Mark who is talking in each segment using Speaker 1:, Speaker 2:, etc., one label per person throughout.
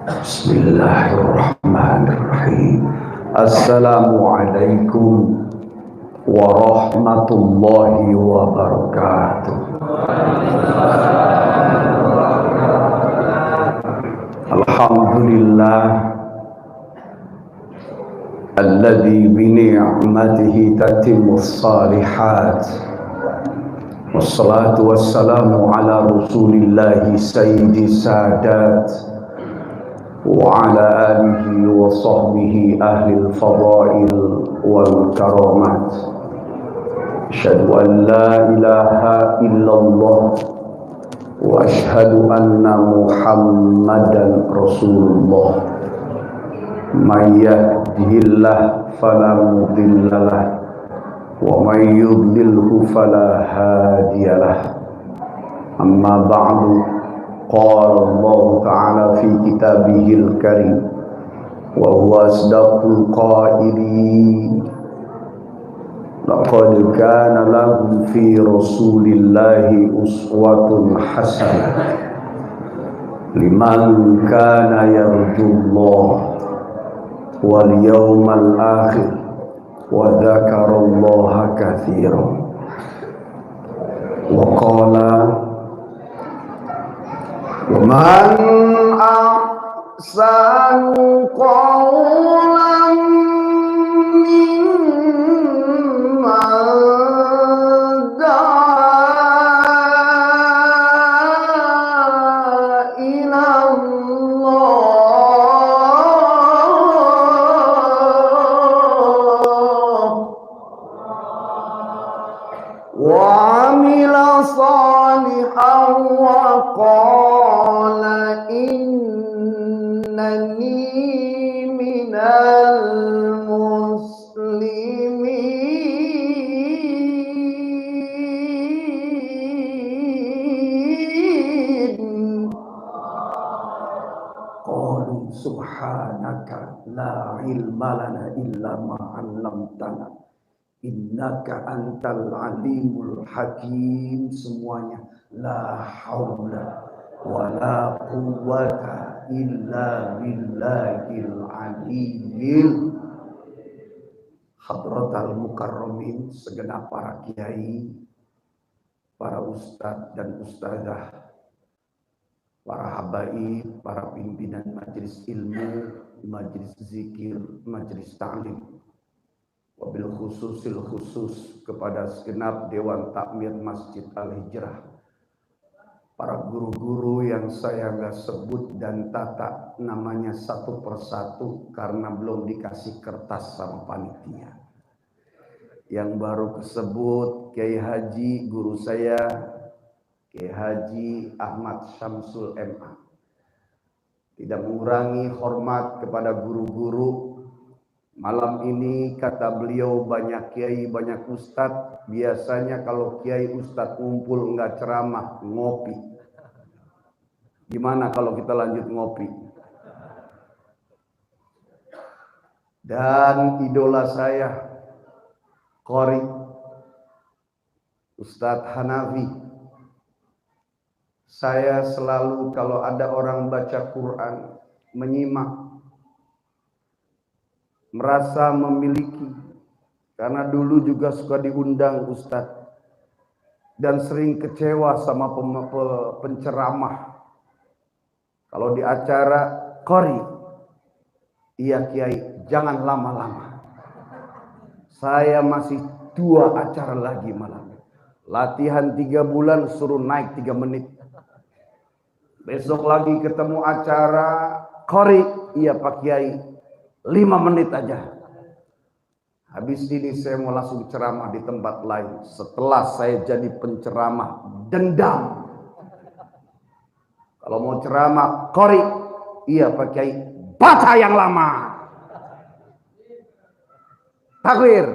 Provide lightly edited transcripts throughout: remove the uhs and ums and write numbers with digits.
Speaker 1: Bismillahirrahmanirrahim. Assalamualaikum warahmatullahi wabarakatuh. Alhamdulillah alladzi bi ni'matihi tatimmus shalihat. Wassalatu wassalamu ala rasulillahi sayyidi sadat وعلى آله وصحبه أهل الفضائل والكرامات. أشهد أن لا إله إلا الله وأشهد أن محمدا رسول الله. من يهده الله فلا مضل له ومن يضلله فلا هادي له. أما بعد، قال الله تعالى في كتابه الكريم وهو أصدق القائلين: لقد كان لكم في رسول الله أسوة حسنة لمن كان يرجو الله واليوم الآخر وذكر الله كثيرا. وقال: ومن أحسن قولا ممن دعا إلى الله وعمل صالحا وقال إنني من المسلمين. قالوا سبحانك لا علم لنا إلا ما علمتنا innaka antal alimul hakim. Semuanya la haula wala quwwata illa billahil aliyil. Hadratal mukarramin, segenap para kiai, para ustadz dan ustadzah, para habaib, para pimpinan majelis ilmu, majelis zikir, majelis ta'lim, wabil khususil khusus kepada segenap Dewan Takmir Masjid Al-Hijrah, para guru-guru yang saya nggak sebut dan tata namanya satu persatu karena belum dikasih kertas sama panitia. Yang baru kesebut Kiai Haji guru saya, Kiai Haji Ahmad Syamsul MA. Tidak mengurangi hormat kepada guru-guru. Malam ini kata beliau banyak kiai, banyak ustadz. Biasanya kalau kiai ustadz ngumpul enggak ceramah, ngopi. Gimana kalau kita lanjut ngopi? Dan idola saya, Qori Ustadz Hanafi. Saya selalu kalau ada orang baca Quran menyimak, merasa memiliki, karena dulu juga suka diundang Ustadz dan sering kecewa sama penceramah. Kalau di acara Qori, iya Kiai, jangan lama-lama. Saya masih 2 acara lagi malam. Latihan 3 bulan suruh naik 3 menit. Besok lagi ketemu acara Qori, iya Pak Kiai, 5 menit aja. Habis ini saya mau langsung ceramah di tempat lain. Setelah saya jadi penceramah, dendam. Kalau mau ceramah Qori, iya Pak Kiai, baca yang lama. Takbir.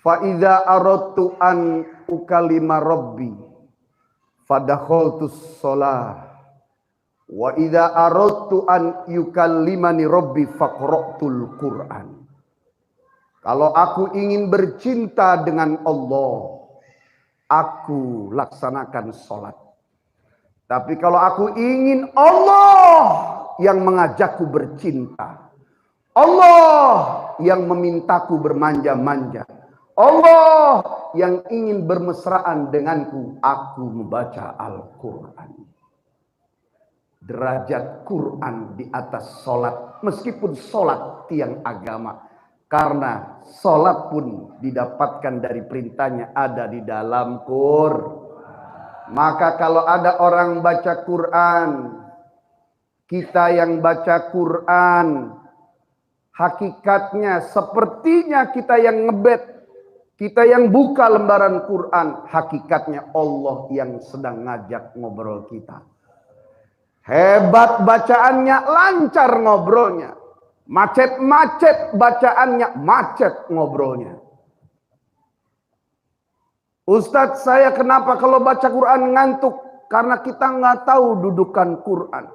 Speaker 1: Fa idza aradtu an ukalima rabbi fadakhaltus shalah. Wa idza aradtu an yukallimani rabbi faqra'tul Qur'an. Kalau aku ingin bercinta dengan Allah, aku laksanakan sholat. Tapi kalau aku ingin Allah yang mengajakku bercinta, Allah yang memintaku bermanja-manja, Allah yang ingin bermesraan denganku, aku membaca Al-Quran. Derajat Quran di atas solat, meskipun solat tiang agama. Karena solat pun didapatkan dari perintahnya ada di dalam Quran. Maka kalau ada orang baca Quran, kita yang baca Quran, hakikatnya sepertinya kita yang ngebet, kita yang buka lembaran Quran, hakikatnya Allah yang sedang ngajak ngobrol kita. Hebat bacaannya, lancar ngobrolnya. Macet-macet bacaannya, macet ngobrolnya. Ustadz, saya kenapa kalau baca Quran ngantuk? Karena kita nggak tahu dudukan Quran.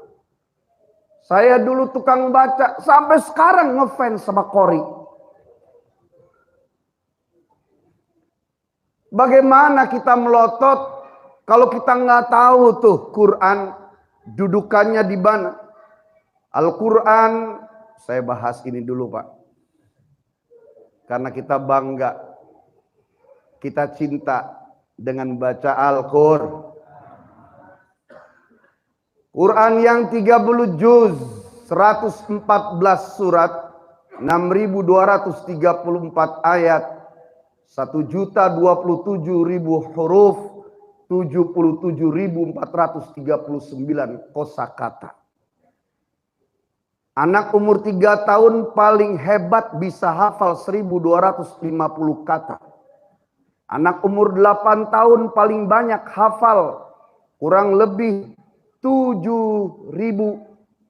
Speaker 1: Saya dulu tukang baca, sampai sekarang ngefans sama Qori. Bagaimana kita melotot kalau kita nggak tahu tuh Quran dudukannya di mana? Al-Quran, saya bahas ini dulu Pak. Karena kita bangga. Kita cinta dengan baca Al-Quran. Quran yang 30 juz, 114 surat, 6.234 ayat, 1.027.000 huruf, 77.439 kosakata. Anak umur 3 tahun paling hebat bisa hafal 1.250 kata. Anak umur 8 tahun paling banyak hafal kurang lebih 7.690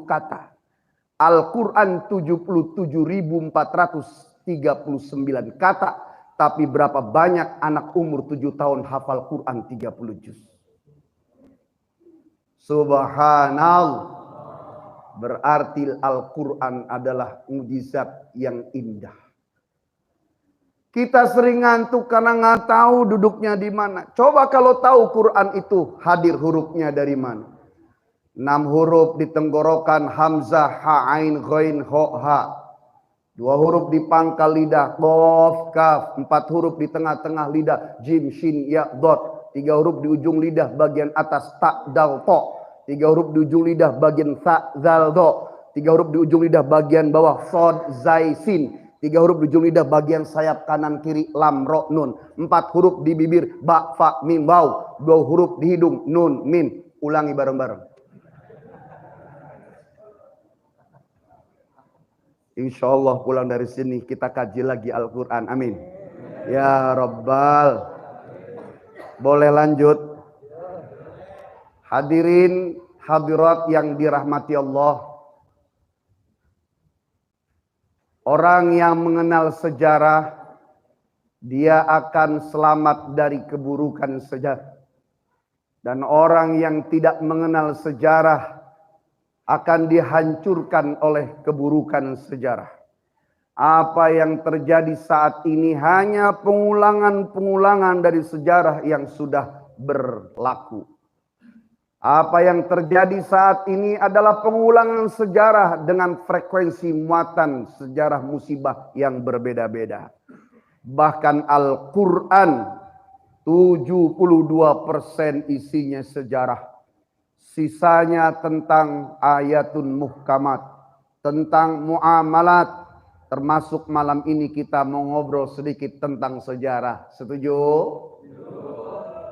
Speaker 1: kata. Al-Quran 77.439 kata. Tapi berapa banyak anak umur 7 tahun hafal Quran 30 juz. Subhanallah. Berarti Al-Quran adalah mukjizat yang indah. Kita sering ngantuk karena nggak tahu duduknya di mana. Coba kalau tahu Quran itu hadir hurufnya dari mana. 6 huruf di tenggorokan hamzah, ha, ain, ghain, ho, ha. 2 huruf di pangkal lidah, qaf, kaf. 4 huruf di tengah-tengah lidah, jim, shin, ya, dot. 3 huruf di ujung lidah bagian atas, ta, dal, to. 3 huruf di ujung lidah bagian sa, zal, do. 3 huruf di ujung lidah bagian bawah, sod, zai, sin. 3 huruf di ujung lidah bagian sayap kanan kiri, lam, ro, nun. 4 huruf di bibir, ba, fa, mim, waw. 2 huruf di hidung, nun, min. Ulangi bareng-bareng. Insya Allah pulang dari sini kita kaji lagi Al-Quran. Amin. Ya Rabbal. Boleh lanjut. Hadirin hadirat yang dirahmati Allah. Orang yang mengenal sejarah, dia akan selamat dari keburukan sejarah. Dan orang yang tidak mengenal sejarah akan dihancurkan oleh keburukan sejarah. Apa yang terjadi saat ini hanya pengulangan-pengulangan dari sejarah yang sudah berlaku. Apa yang terjadi saat ini adalah pengulangan sejarah dengan frekuensi muatan sejarah musibah yang berbeda-beda. Bahkan Al-Quran 72% isinya sejarah. Sisanya tentang ayatun muhkamat, tentang muamalat. Termasuk malam ini kita mau ngobrol sedikit tentang sejarah. Setuju?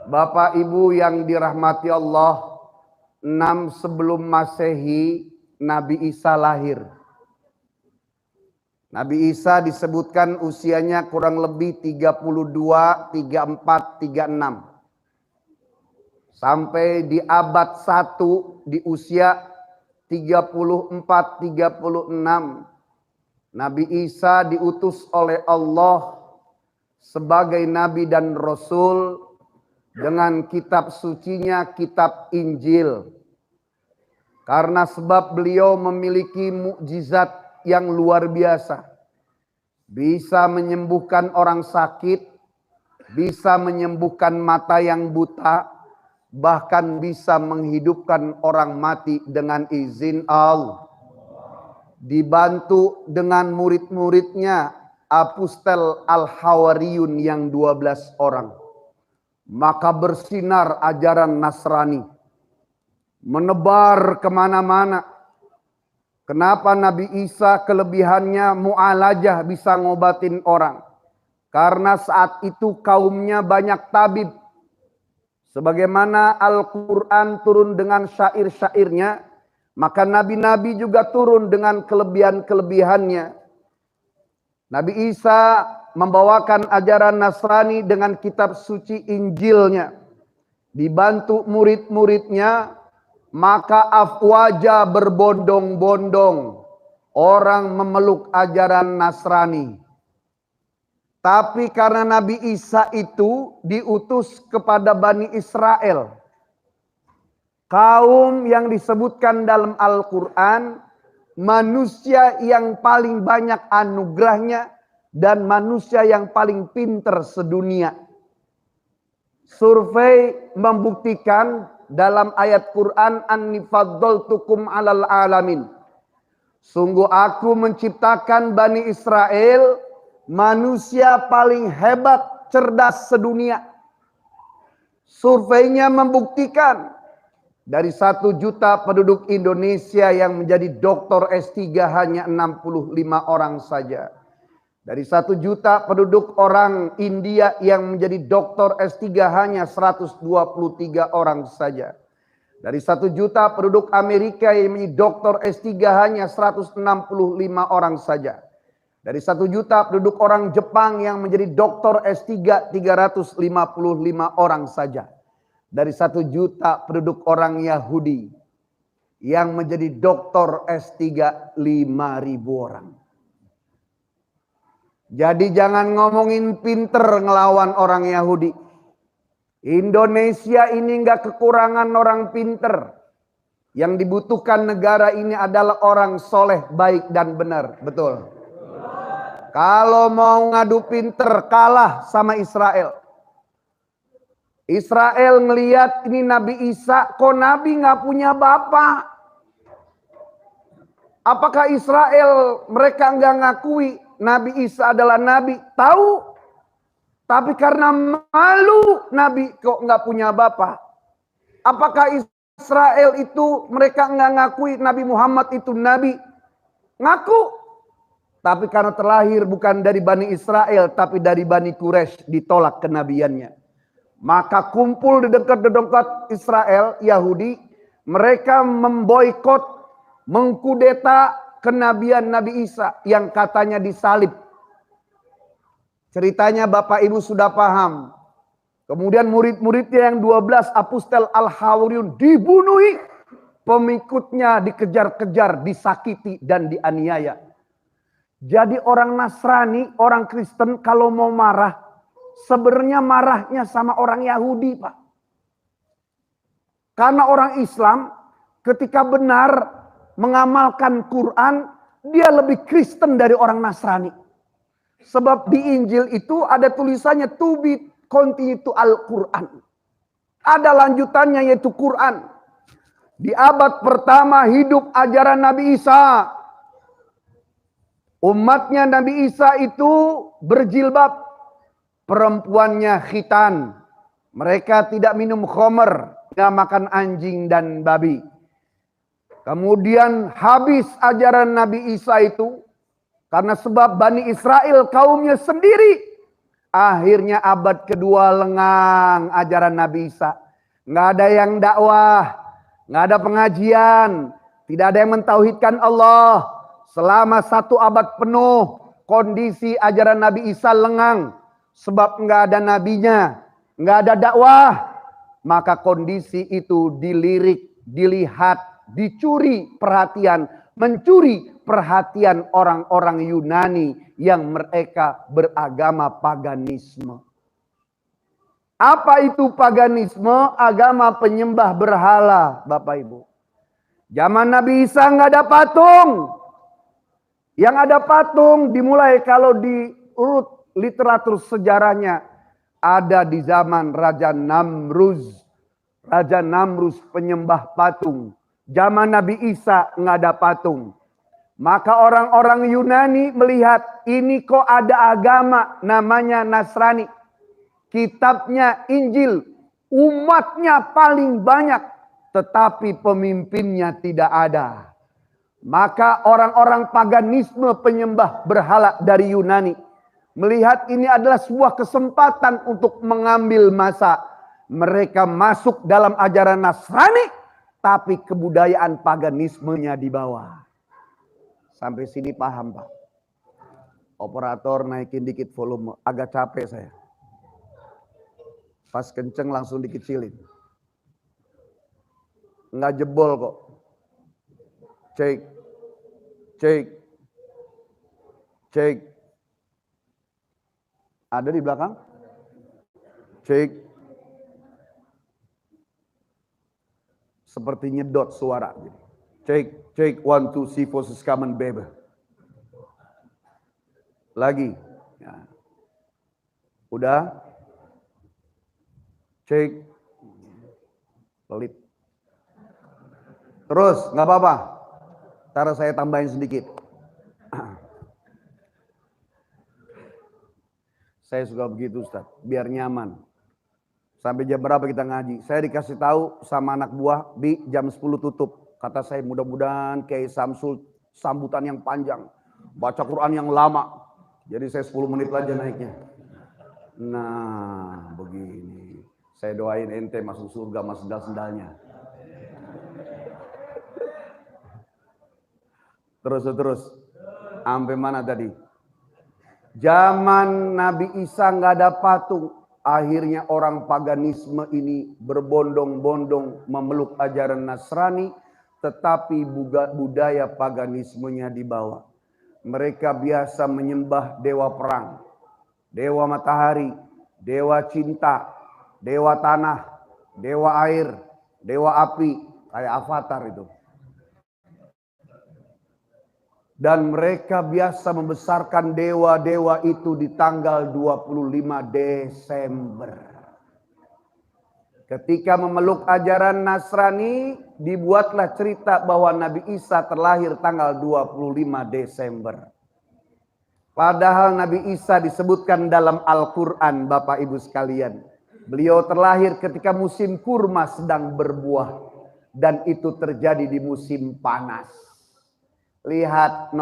Speaker 1: Bapak Ibu yang dirahmati Allah, 6 sebelum Masehi Nabi Isa lahir. Nabi Isa disebutkan usianya kurang lebih 32, 34, 36. Sampai di abad 1 di usia 34, 36. Nabi Isa diutus oleh Allah sebagai Nabi dan Rasul dengan kitab sucinya, kitab Injil. Karena sebab beliau memiliki mukjizat yang luar biasa. Bisa menyembuhkan orang sakit, bisa menyembuhkan mata yang buta, bahkan bisa menghidupkan orang mati dengan izin Allah. Dibantu dengan murid-muridnya, Apostel Al-Hawariyun yang 12 orang. Maka bersinar ajaran Nasrani, menebar kemana-mana. Kenapa Nabi Isa kelebihannya mu'alajah, bisa ngobatin orang? Karena saat itu kaumnya banyak tabib. Sebagaimana Al-Quran turun dengan syair-syairnya, maka nabi-nabi juga turun dengan kelebihan-kelebihannya. Nabi Isa membawakan ajaran Nasrani dengan kitab suci Injilnya. Dibantu murid-muridnya, maka afwaja berbondong-bondong orang memeluk ajaran Nasrani. Tapi karena Nabi Isa itu diutus kepada Bani Israel, kaum yang disebutkan dalam Al-Quran, manusia yang paling banyak anugerahnya dan manusia yang paling pinter sedunia. Survei membuktikan dalam ayat Quran, Anni faddaltukum 'alal alamin. Sungguh aku menciptakan Bani Israel manusia paling hebat, cerdas sedunia. Surveinya membuktikan dari 1 juta penduduk Indonesia yang menjadi doktor S3 hanya 65 orang saja. Dari 1 juta penduduk orang India yang menjadi doktor S3 hanya 123 orang saja. Dari 1 juta penduduk Amerika yang menjadi doktor S3 hanya 165 orang saja. Dari 1 juta penduduk orang Jepang yang menjadi doktor S3 355 orang saja. Dari 1 juta penduduk orang Yahudi yang menjadi doktor S3 5.000 orang. Jadi jangan ngomongin pinter ngelawan orang Yahudi. Indonesia ini enggak kekurangan orang pinter. Yang dibutuhkan negara ini adalah orang soleh, baik dan benar. Betul. Kalau mau ngadu pinter, kalah sama Israel. Israel ngelihat ini Nabi Isa, kok Nabi nggak punya bapak? Apakah Israel mereka nggak ngakui Nabi Isa adalah Nabi? Tahu. Tapi karena malu Nabi kok nggak punya bapak. Apakah Israel itu mereka nggak ngakui Nabi Muhammad itu Nabi? Ngaku. Tapi karena terlahir bukan dari Bani Israel, tapi dari Bani Quraisy, ditolak kenabiannya. Maka kumpul di dekat-dekat Israel, Yahudi, mereka memboikot, mengkudeta kenabian Nabi Isa yang katanya disalib. Ceritanya Bapak Ibu sudah paham. Kemudian murid-muridnya yang 12 Apostel Al-Hawariyun dibunuhi. Pengikutnya dikejar-kejar, disakiti dan dianiaya. Jadi orang Nasrani, orang Kristen kalau mau marah, sebenarnya marahnya sama orang Yahudi, Pak. Karena orang Islam ketika benar mengamalkan Quran, dia lebih Kristen dari orang Nasrani. Sebab di Injil itu ada tulisannya to be continue to Al-Quran. Ada lanjutannya yaitu Quran. Di abad pertama hidup ajaran Nabi Isa. Umatnya Nabi Isa itu berjilbab. Perempuannya khitan. Mereka tidak minum khamr. Tidak makan anjing dan babi. Kemudian habis ajaran Nabi Isa itu. Karena sebab Bani Israel kaumnya sendiri. Akhirnya abad kedua lengang ajaran Nabi Isa. Nggak ada yang dakwah. Nggak ada pengajian. Tidak ada yang mentauhidkan Allah. Selama 1 abad penuh kondisi ajaran Nabi Isa lengang. Sebab nggak ada nabinya. Nggak ada dakwah. Maka kondisi itu dilirik, dilihat, dicuri perhatian. Mencuri perhatian orang-orang Yunani yang mereka beragama paganisme. Apa itu paganisme? Agama penyembah berhala, Bapak Ibu. Zaman Nabi Isa nggak ada patung. Yang ada patung dimulai kalau diurut literatur sejarahnya ada di zaman Raja Namruz. Raja Namrus penyembah patung. Zaman Nabi Isa nggak ada patung. Maka orang-orang Yunani melihat ini kok ada agama namanya Nasrani. Kitabnya Injil, umatnya paling banyak, tetapi pemimpinnya tidak ada. Maka orang-orang paganisme penyembah berhala dari Yunani melihat ini adalah sebuah kesempatan untuk mengambil masa. Mereka masuk dalam ajaran Nasrani, tapi kebudayaan paganismenya di bawah. Sampai sini paham, Pak? Operator naikin dikit volume, agak capek saya. Pas kenceng langsung dikecilin. Nggak jebol kok. Cek. Cek. Cek. Ada di belakang? Cek. Seperti nyedot suara. Cek, cek, 1, 2, 3, 4, kamen baby. Lagi. Ya. Udah? Cek. Pelit. Terus, nggak apa-apa. Ntar saya tambahin sedikit. Saya suka begitu, Ustaz. Biar nyaman. Sampai jam berapa kita ngaji? Saya dikasih tahu sama anak buah, Bi, jam 10 tutup. Kata saya, mudah-mudahan Kiai Samsul sambutan yang panjang. Baca Quran yang lama. Jadi saya 10 menit aja naiknya. Nah, begini. Saya doain ente masuk surga sama sendal-sendalnya. Terus. Sampai mana tadi? Zaman Nabi Isa nggak ada patung. Akhirnya orang paganisme ini berbondong-bondong memeluk ajaran Nasrani. Tetapi budaya paganismenya dibawa. Mereka biasa menyembah dewa perang, dewa matahari, dewa cinta, dewa tanah, dewa air, dewa api, kayak Avatar itu. Dan mereka biasa membesarkan dewa-dewa itu di tanggal 25 Desember. Ketika memeluk ajaran Nasrani, dibuatlah cerita bahwa Nabi Isa terlahir tanggal 25 Desember. Padahal Nabi Isa disebutkan dalam Al-Quran, Bapak Ibu sekalian. Beliau terlahir ketika musim kurma sedang berbuah. Dan itu terjadi di musim panas. Lihat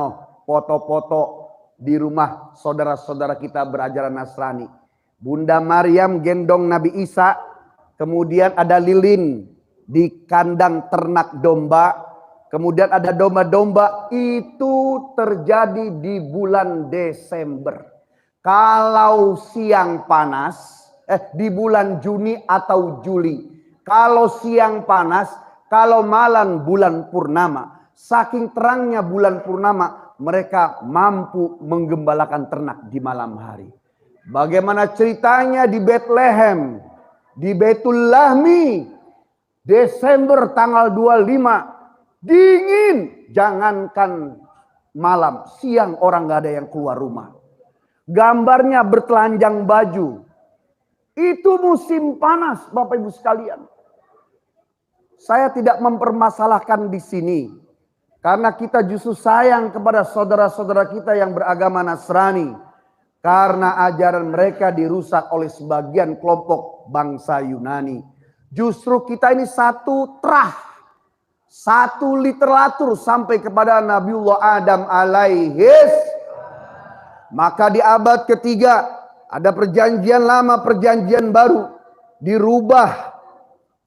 Speaker 1: foto-foto di rumah saudara-saudara kita berajaran Nasrani. Bunda Maryam gendong Nabi Isa. Kemudian ada lilin di kandang ternak domba. Kemudian ada domba-domba. Itu terjadi di bulan Desember. Kalau siang panas, di bulan Juni atau Juli. Kalau siang panas, kalau malam bulan purnama. Saking terangnya bulan purnama, mereka mampu menggembalakan ternak di malam hari. Bagaimana ceritanya di Bethlehem? Di Baitul Lahmi, Desember tanggal 25, dingin. Jangankan malam, siang orang gak ada yang keluar rumah. Gambarnya bertelanjang baju. Itu musim panas, Bapak Ibu sekalian. Saya tidak mempermasalahkan di sini. Karena kita justru sayang kepada saudara-saudara kita yang beragama Nasrani. Karena ajaran mereka dirusak oleh sebagian kelompok bangsa Yunani. Justru kita ini satu terah, satu literatur sampai kepada Nabiullah Adam alaihis. Maka di abad ketiga ada perjanjian lama, perjanjian baru. Dirubah.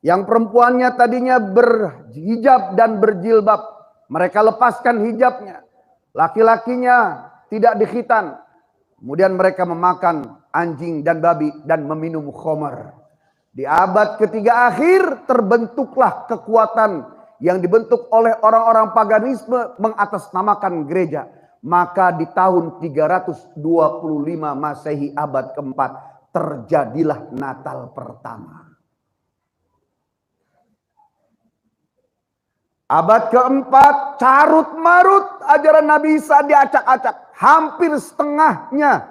Speaker 1: Yang perempuannya tadinya berhijab dan berjilbab. Mereka lepaskan hijabnya. Laki-lakinya tidak dikhitan. Kemudian mereka memakan anjing dan babi dan meminum khamar. Di abad ketiga akhir terbentuklah kekuatan yang dibentuk oleh orang-orang paganisme mengatasnamakan gereja. Maka di tahun 325 Masehi abad keempat terjadilah Natal pertama. Abad keempat carut marut ajaran Nabi Isa diacak-acak. Hampir setengahnya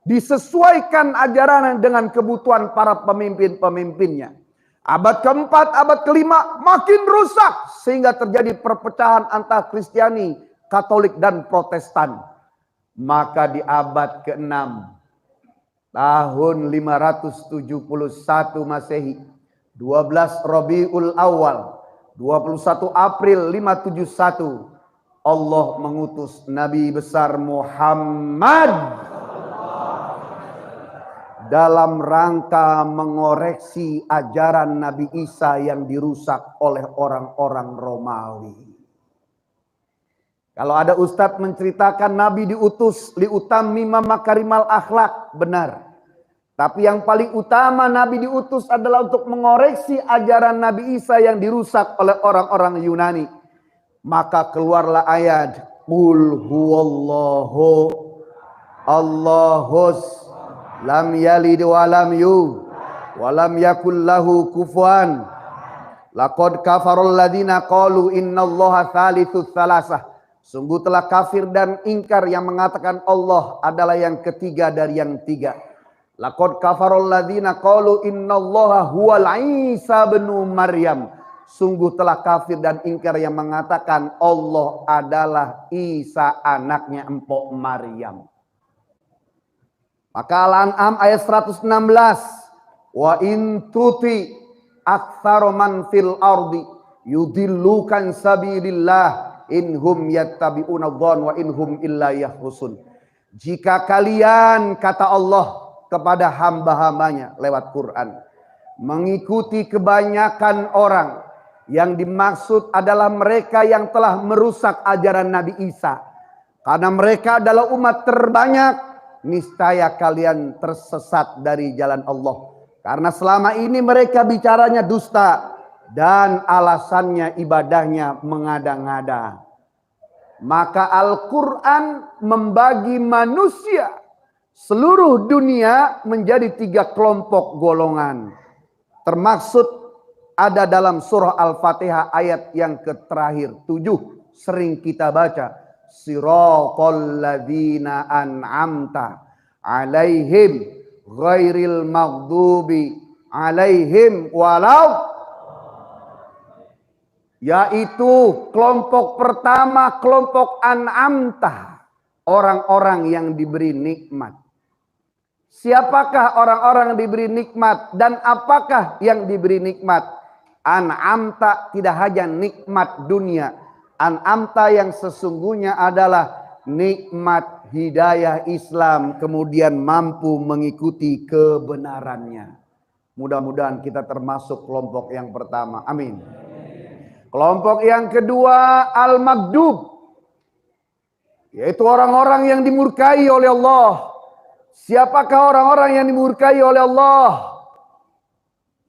Speaker 1: disesuaikan ajaran dengan kebutuhan para pemimpin-pemimpinnya. Abad keempat, abad kelima makin rusak sehingga terjadi perpecahan antara Kristiani, Katolik dan Protestan. Maka di abad ke-6 tahun 571 Masehi, 12 Rabiul Awal, 21 April 571, Allah mengutus Nabi besar Muhammad dalam rangka mengoreksi ajaran Nabi Isa yang dirusak oleh orang-orang Romawi. Kalau ada ustadz menceritakan Nabi diutus liutamima makarimal akhlak, benar. Tapi yang paling utama Nabi diutus adalah untuk mengoreksi ajaran Nabi Isa yang dirusak oleh orang-orang Yunani. Maka keluarlah ayat Qul huwallahu Allahus lam yalid wa lam yulad wa lam yakul lahu kufuwan laqad kafarul ladina qalu innallaha tsalitsut tsalasah. Sungguh telah kafir dan ingkar yang mengatakan Allah adalah yang ketiga dari yang tiga. Laqad kafarul ladina qalu innallaha huwal Isa bin Maryam. Sungguh telah kafir dan ingkar yang mengatakan Allah adalah Isa anaknya empok Maryam. Maka Al-An'am ayat 116. Wa in tuti aktsara man fil ardi yudillukan sabilillah inhum yattabi'una dhann wa inhum illa yahrusun. Jika kalian, kata Allah kepada hamba-hambanya lewat Quran, mengikuti kebanyakan orang, yang dimaksud adalah mereka yang telah merusak ajaran Nabi Isa. Karena mereka adalah umat terbanyak, niscaya kalian tersesat dari jalan Allah. Karena selama ini mereka bicaranya dusta dan alasannya ibadahnya mengada-ngada. Maka Al-Quran membagi manusia seluruh dunia menjadi 3 kelompok golongan. Termaksud ada dalam surah Al-Fatihah ayat yang terakhir 7 sering kita baca. Siratal ladzina an'amta alaihim ghairil maghdubi alaihim walau, yaitu kelompok pertama kelompok an'amta, orang-orang yang diberi nikmat. Siapakah orang-orang yang diberi nikmat dan apakah yang diberi nikmat? An'amta tidak hanya nikmat dunia. An'amta yang sesungguhnya adalah nikmat hidayah Islam, kemudian mampu mengikuti kebenarannya. Mudah-mudahan kita termasuk kelompok yang pertama. Amin. Kelompok yang kedua al-maghdub, yaitu orang-orang yang dimurkai oleh Allah. Siapakah orang-orang yang dimurkai oleh Allah?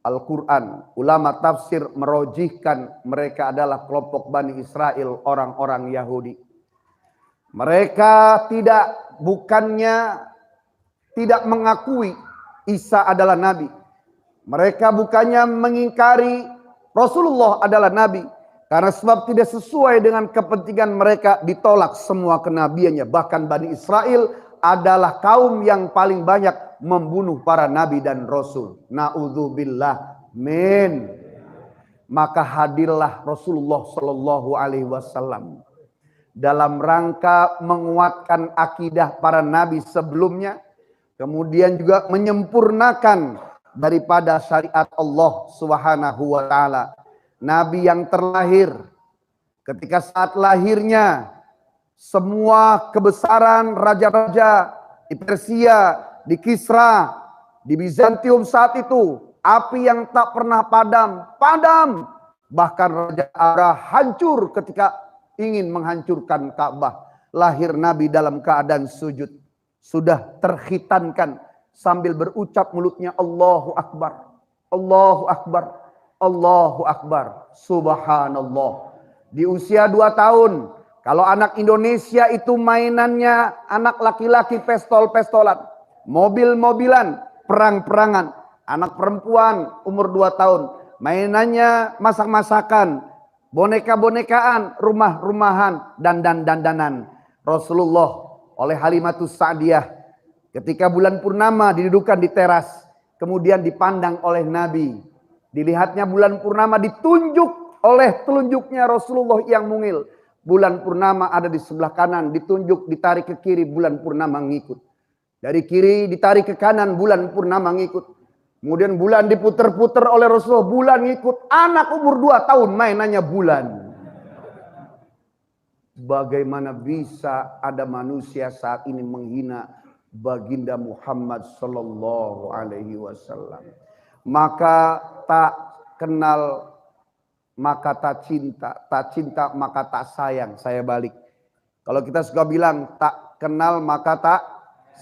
Speaker 1: Al-Quran, ulama tafsir merojihkan mereka adalah kelompok Bani Israel, orang-orang Yahudi. Mereka bukannya tidak mengakui Isa adalah Nabi. Mereka bukannya mengingkari Rasulullah adalah Nabi. Karena sebab tidak sesuai dengan kepentingan mereka, ditolak semua kenabiannya. Bahkan Bani Israel adalah kaum yang paling banyak membunuh para nabi dan rasul. Na'udzubillah min. Maka hadirlah Rasulullah Shallallahu Alaihi Wasallam dalam rangka menguatkan akidah para nabi sebelumnya, kemudian juga menyempurnakan daripada syariat Allah Subhanahu Wa Taala. Nabi yang terlahir, ketika saat lahirnya semua kebesaran raja-raja di Persia, di Kisra, di Bizantium saat itu, api yang tak pernah padam. Bahkan Raja Abraha hancur ketika ingin menghancurkan Ka'bah. Lahir Nabi dalam keadaan sujud. Sudah terkhitankan sambil berucap mulutnya Allahu Akbar, Allahu Akbar, Allahu Akbar, Subhanallah. Di usia 2 tahun, kalau anak Indonesia itu mainannya anak laki-laki pestol-pestolan, mobil-mobilan, perang-perangan. Anak perempuan umur 2 tahun, mainannya masak-masakan, boneka-bonekaan, rumah-rumahan, dandan-dandanan. Rasulullah oleh Halimatus Sa'diyah ketika bulan purnama didudukan di teras, kemudian dipandang oleh Nabi. Dilihatnya bulan purnama ditunjuk oleh telunjuknya Rasulullah yang mungil. Bulan purnama ada di sebelah kanan, ditunjuk, ditarik ke kiri, bulan purnama ngikut. Dari kiri ditarik ke kanan, bulan purnama ngikut. Kemudian bulan diputer-puter oleh Rasulullah, bulan ngikut. Anak umur 2 tahun mainannya bulan. Bagaimana bisa ada manusia saat ini menghina baginda Muhammad sallallahu alaihi wasallam? Maka tak kenal maka tak cinta maka tak sayang. Saya balik. Kalau kita suka bilang tak kenal maka tak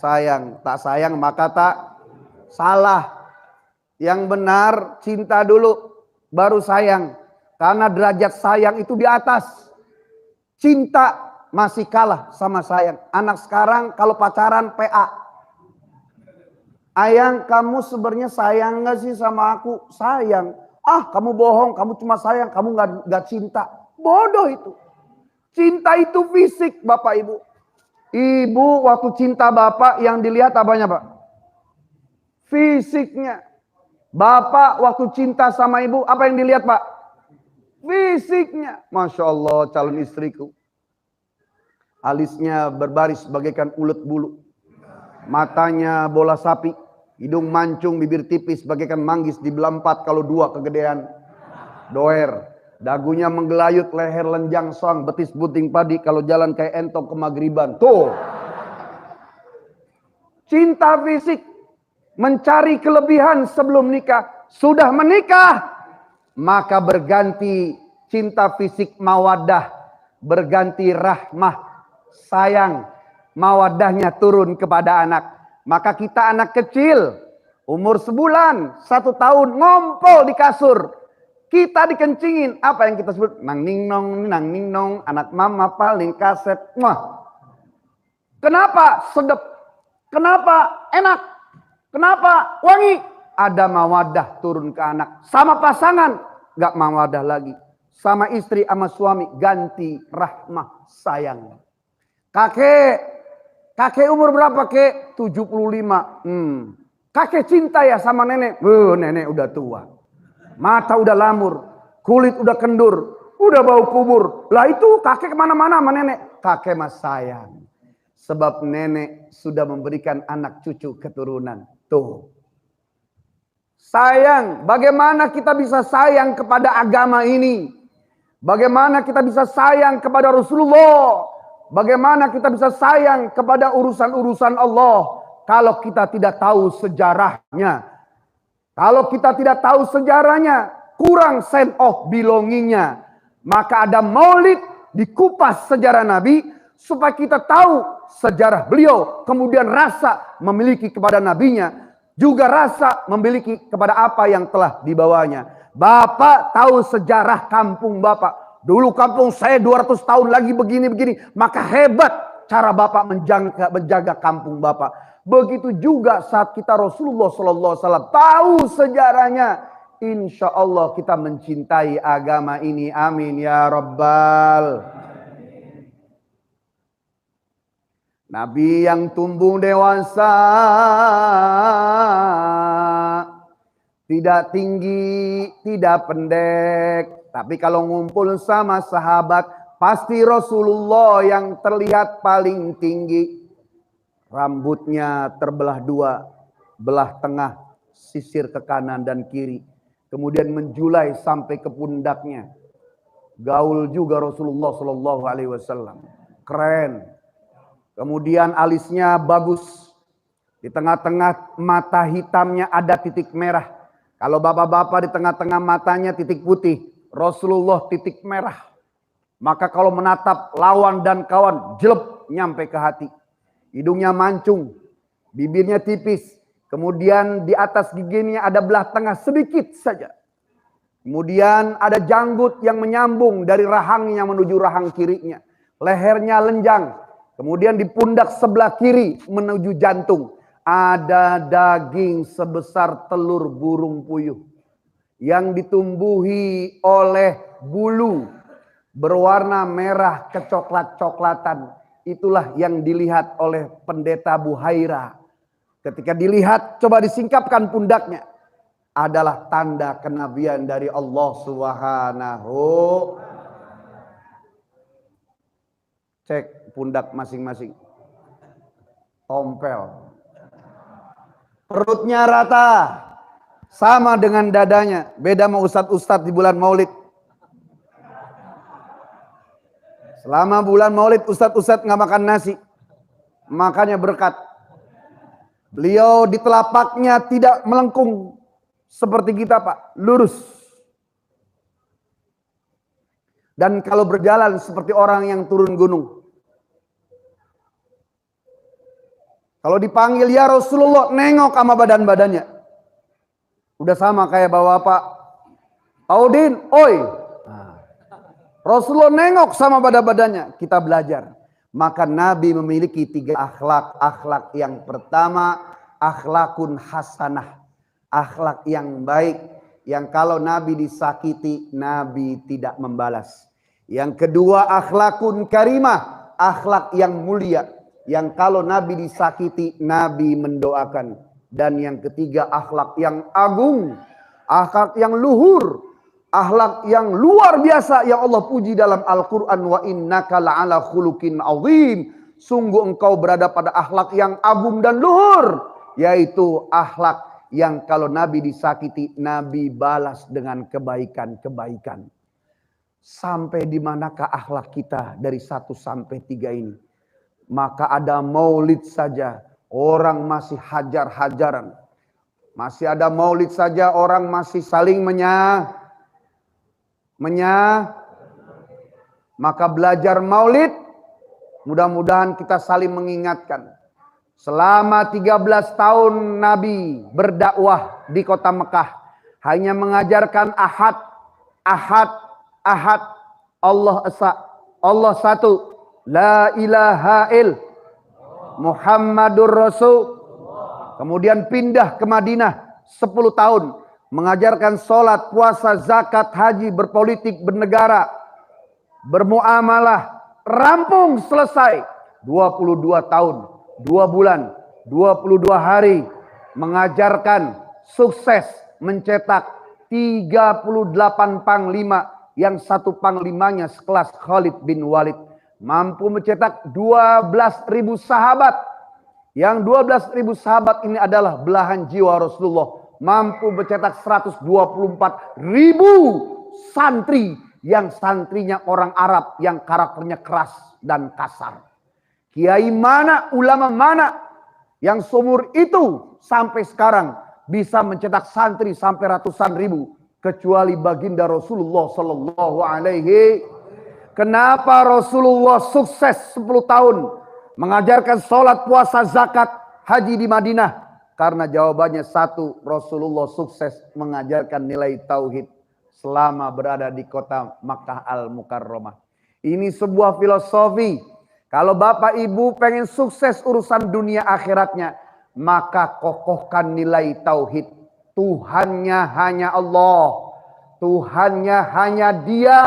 Speaker 1: sayang maka tak salah. Yang benar cinta dulu baru sayang. Karena derajat sayang itu di atas. Cinta masih kalah sama sayang. Anak sekarang kalau pacaran PA. Ayang, kamu sebenarnya sayang gak sih sama aku? Sayang. Ah, kamu bohong, kamu cuma sayang, kamu gak cinta. Bodoh itu. Cinta itu fisik, Bapak Ibu. Ibu waktu cinta Bapak yang dilihat apanya, Pak? Fisiknya. Bapak waktu cinta sama Ibu, apa yang dilihat, Pak? Fisiknya. Masya Allah, calon istriku. Alisnya berbaris bagaikan ulet bulu. Matanya bola sapi. Hidung mancung, bibir tipis bagaikan manggis dibelah 4 kalau 2 kegedean. Doer. Dagunya menggelayut, leher lenjang soang, betis buting padi kalau jalan kayak entong ke magriban. Tuh. Cinta fisik. Mencari kelebihan sebelum nikah. Sudah menikah. Maka berganti cinta fisik mawadah. Berganti rahmah. Sayang. Mawadahnya turun kepada anak. Maka kita anak kecil. Umur sebulan, 1 tahun. Ngompol di kasur. Kita dikencingin. Apa yang kita sebut? Nang ning nong. Anak mama paling kaset. Wah. Kenapa sedap? Kenapa enak? Kenapa wangi? Ada mawadah turun ke anak. Sama pasangan. Gak mawadah lagi. Sama istri sama suami. Ganti rahmah sayang. Kakek umur berapa kek? 75. Kakek cinta ya sama nenek. Nenek udah tua. Mata udah lamur. Kulit udah kendur. Udah bau kubur. Lah itu kakek kemana-mana sama nenek. Kakek mas sayang. Sebab nenek sudah memberikan anak cucu keturunan. Tuh. Sayang. Bagaimana kita bisa sayang kepada agama ini? Bagaimana kita bisa sayang kepada Rasulullah? Bagaimana kita bisa sayang kepada urusan-urusan Allah? Kalau kita tidak tahu sejarahnya. Kalau kita tidak tahu sejarahnya. Kurang sense of belongingnya. Maka ada maulid, dikupas sejarah Nabi. Supaya kita tahu sejarah beliau. Kemudian rasa memiliki kepada nabinya. Juga rasa memiliki kepada apa yang telah dibawanya. Bapak tahu sejarah kampung Bapak. Dulu kampung saya 200 tahun lagi begini-begini. Maka hebat cara Bapak menjaga kampung Bapak. Begitu juga saat kita Rasulullah SAW tahu sejarahnya. Insya Allah kita mencintai agama ini. Amin ya Rabbal. Nabi yang tumbuh dewasa, tidak tinggi, tidak pendek. Tapi kalau ngumpul sama sahabat, pasti Rasulullah yang terlihat paling tinggi. Rambutnya terbelah 2, belah tengah, sisir ke kanan dan kiri. Kemudian menjulai sampai ke pundaknya. Gaul juga Rasulullah SAW. Keren. Kemudian alisnya bagus. Di tengah-tengah mata hitamnya ada titik merah. Kalau bapak-bapak di tengah-tengah matanya titik putih. Rasulullah titik merah. Maka kalau menatap lawan dan kawan, jelek nyampe ke hati. Hidungnya mancung. Bibirnya tipis. Kemudian di atas giginya ada belah tengah sedikit saja. Kemudian ada janggut yang menyambung dari rahangnya menuju rahang kirinya. Lehernya lenjang. Kemudian di pundak sebelah kiri menuju jantung. Ada daging sebesar telur burung puyuh. Yang ditumbuhi oleh bulu. Berwarna merah kecoklat-coklatan. Itulah yang dilihat oleh pendeta Buhaira. Ketika dilihat, coba disingkapkan pundaknya. adalah tanda kenabian dari Allah Subhanahu. Cek pundak masing-masing. Tompel. Perutnya rata. Sama dengan dadanya. Beda sama ustadz-ustadz di bulan Maulid. Selama bulan Maulid ustadz-ustadz nggak makan nasi. Makanya berkat. Beliau di telapaknya tidak melengkung seperti kita, Pak. Lurus. Dan kalau berjalan seperti orang yang turun gunung. Kalau dipanggil ya Rasulullah, nengok sama badan-badannya. Udah sama kayak bapak Audin, oi. Rasulullah nengok sama badan-badannya. Kita belajar. Maka Nabi memiliki 3 akhlak. Akhlak yang pertama, akhlakun hasanah. Akhlak yang baik. Yang kalau Nabi disakiti, Nabi tidak membalas. Yang kedua, akhlakun karimah. Akhlak yang mulia. Yang kalau Nabi disakiti, Nabi mendoakan. Dan yang ketiga, akhlak yang agung. Akhlak yang luhur. Akhlak yang luar biasa yang Allah puji dalam Al-Quran. Wa innaka la'ala khuluqin azim. Sungguh engkau berada pada akhlak yang agung dan luhur. Yaitu akhlak yang kalau Nabi disakiti, Nabi balas dengan kebaikan-kebaikan. Sampai di manakah akhlak kita dari 1 sampai 3 ini? Maka ada maulid saja, orang masih hajar-hajaran. Masih ada maulid saja, orang masih saling maka belajar maulid, mudah-mudahan kita saling mengingatkan. Selama 13 tahun Nabi berdakwah di kota Mekah, hanya mengajarkan ahad, Allah esa, Allah satu, la ilaha il, Muhammadur Rasul. Kemudian pindah ke Madinah 10 tahun. Mengajarkan sholat, puasa, zakat, haji, berpolitik, bernegara, bermuamalah. Rampung, selesai. 22 tahun, 2 bulan, 22 hari. Mengajarkan, sukses, mencetak 38 panglima. Yang 1 panglimanya sekelas Khalid bin Walid. Mampu mencetak 12.000 sahabat. Yang 12.000 sahabat ini adalah belahan jiwa Rasulullah. Mampu mencetak 124.000 santri. Yang santrinya orang Arab yang karakternya keras dan kasar. Kiai mana, ulama mana yang seumur itu sampai sekarang bisa mencetak santri sampai ratusan ribu. Kecuali baginda Rasulullah Sallallahu Alaihi. Kenapa Rasulullah sukses 10 tahun mengajarkan sholat, puasa, zakat, haji di Madinah? Karena jawabannya satu, Rasulullah sukses mengajarkan nilai tauhid selama berada di kota Makkah Al-Mukarramah. Ini sebuah filosofi. Kalau Bapak Ibu pengen sukses urusan dunia akhiratnya, maka kokohkan nilai tauhid. Tuhannya hanya Allah. Tuhannya hanya Dia.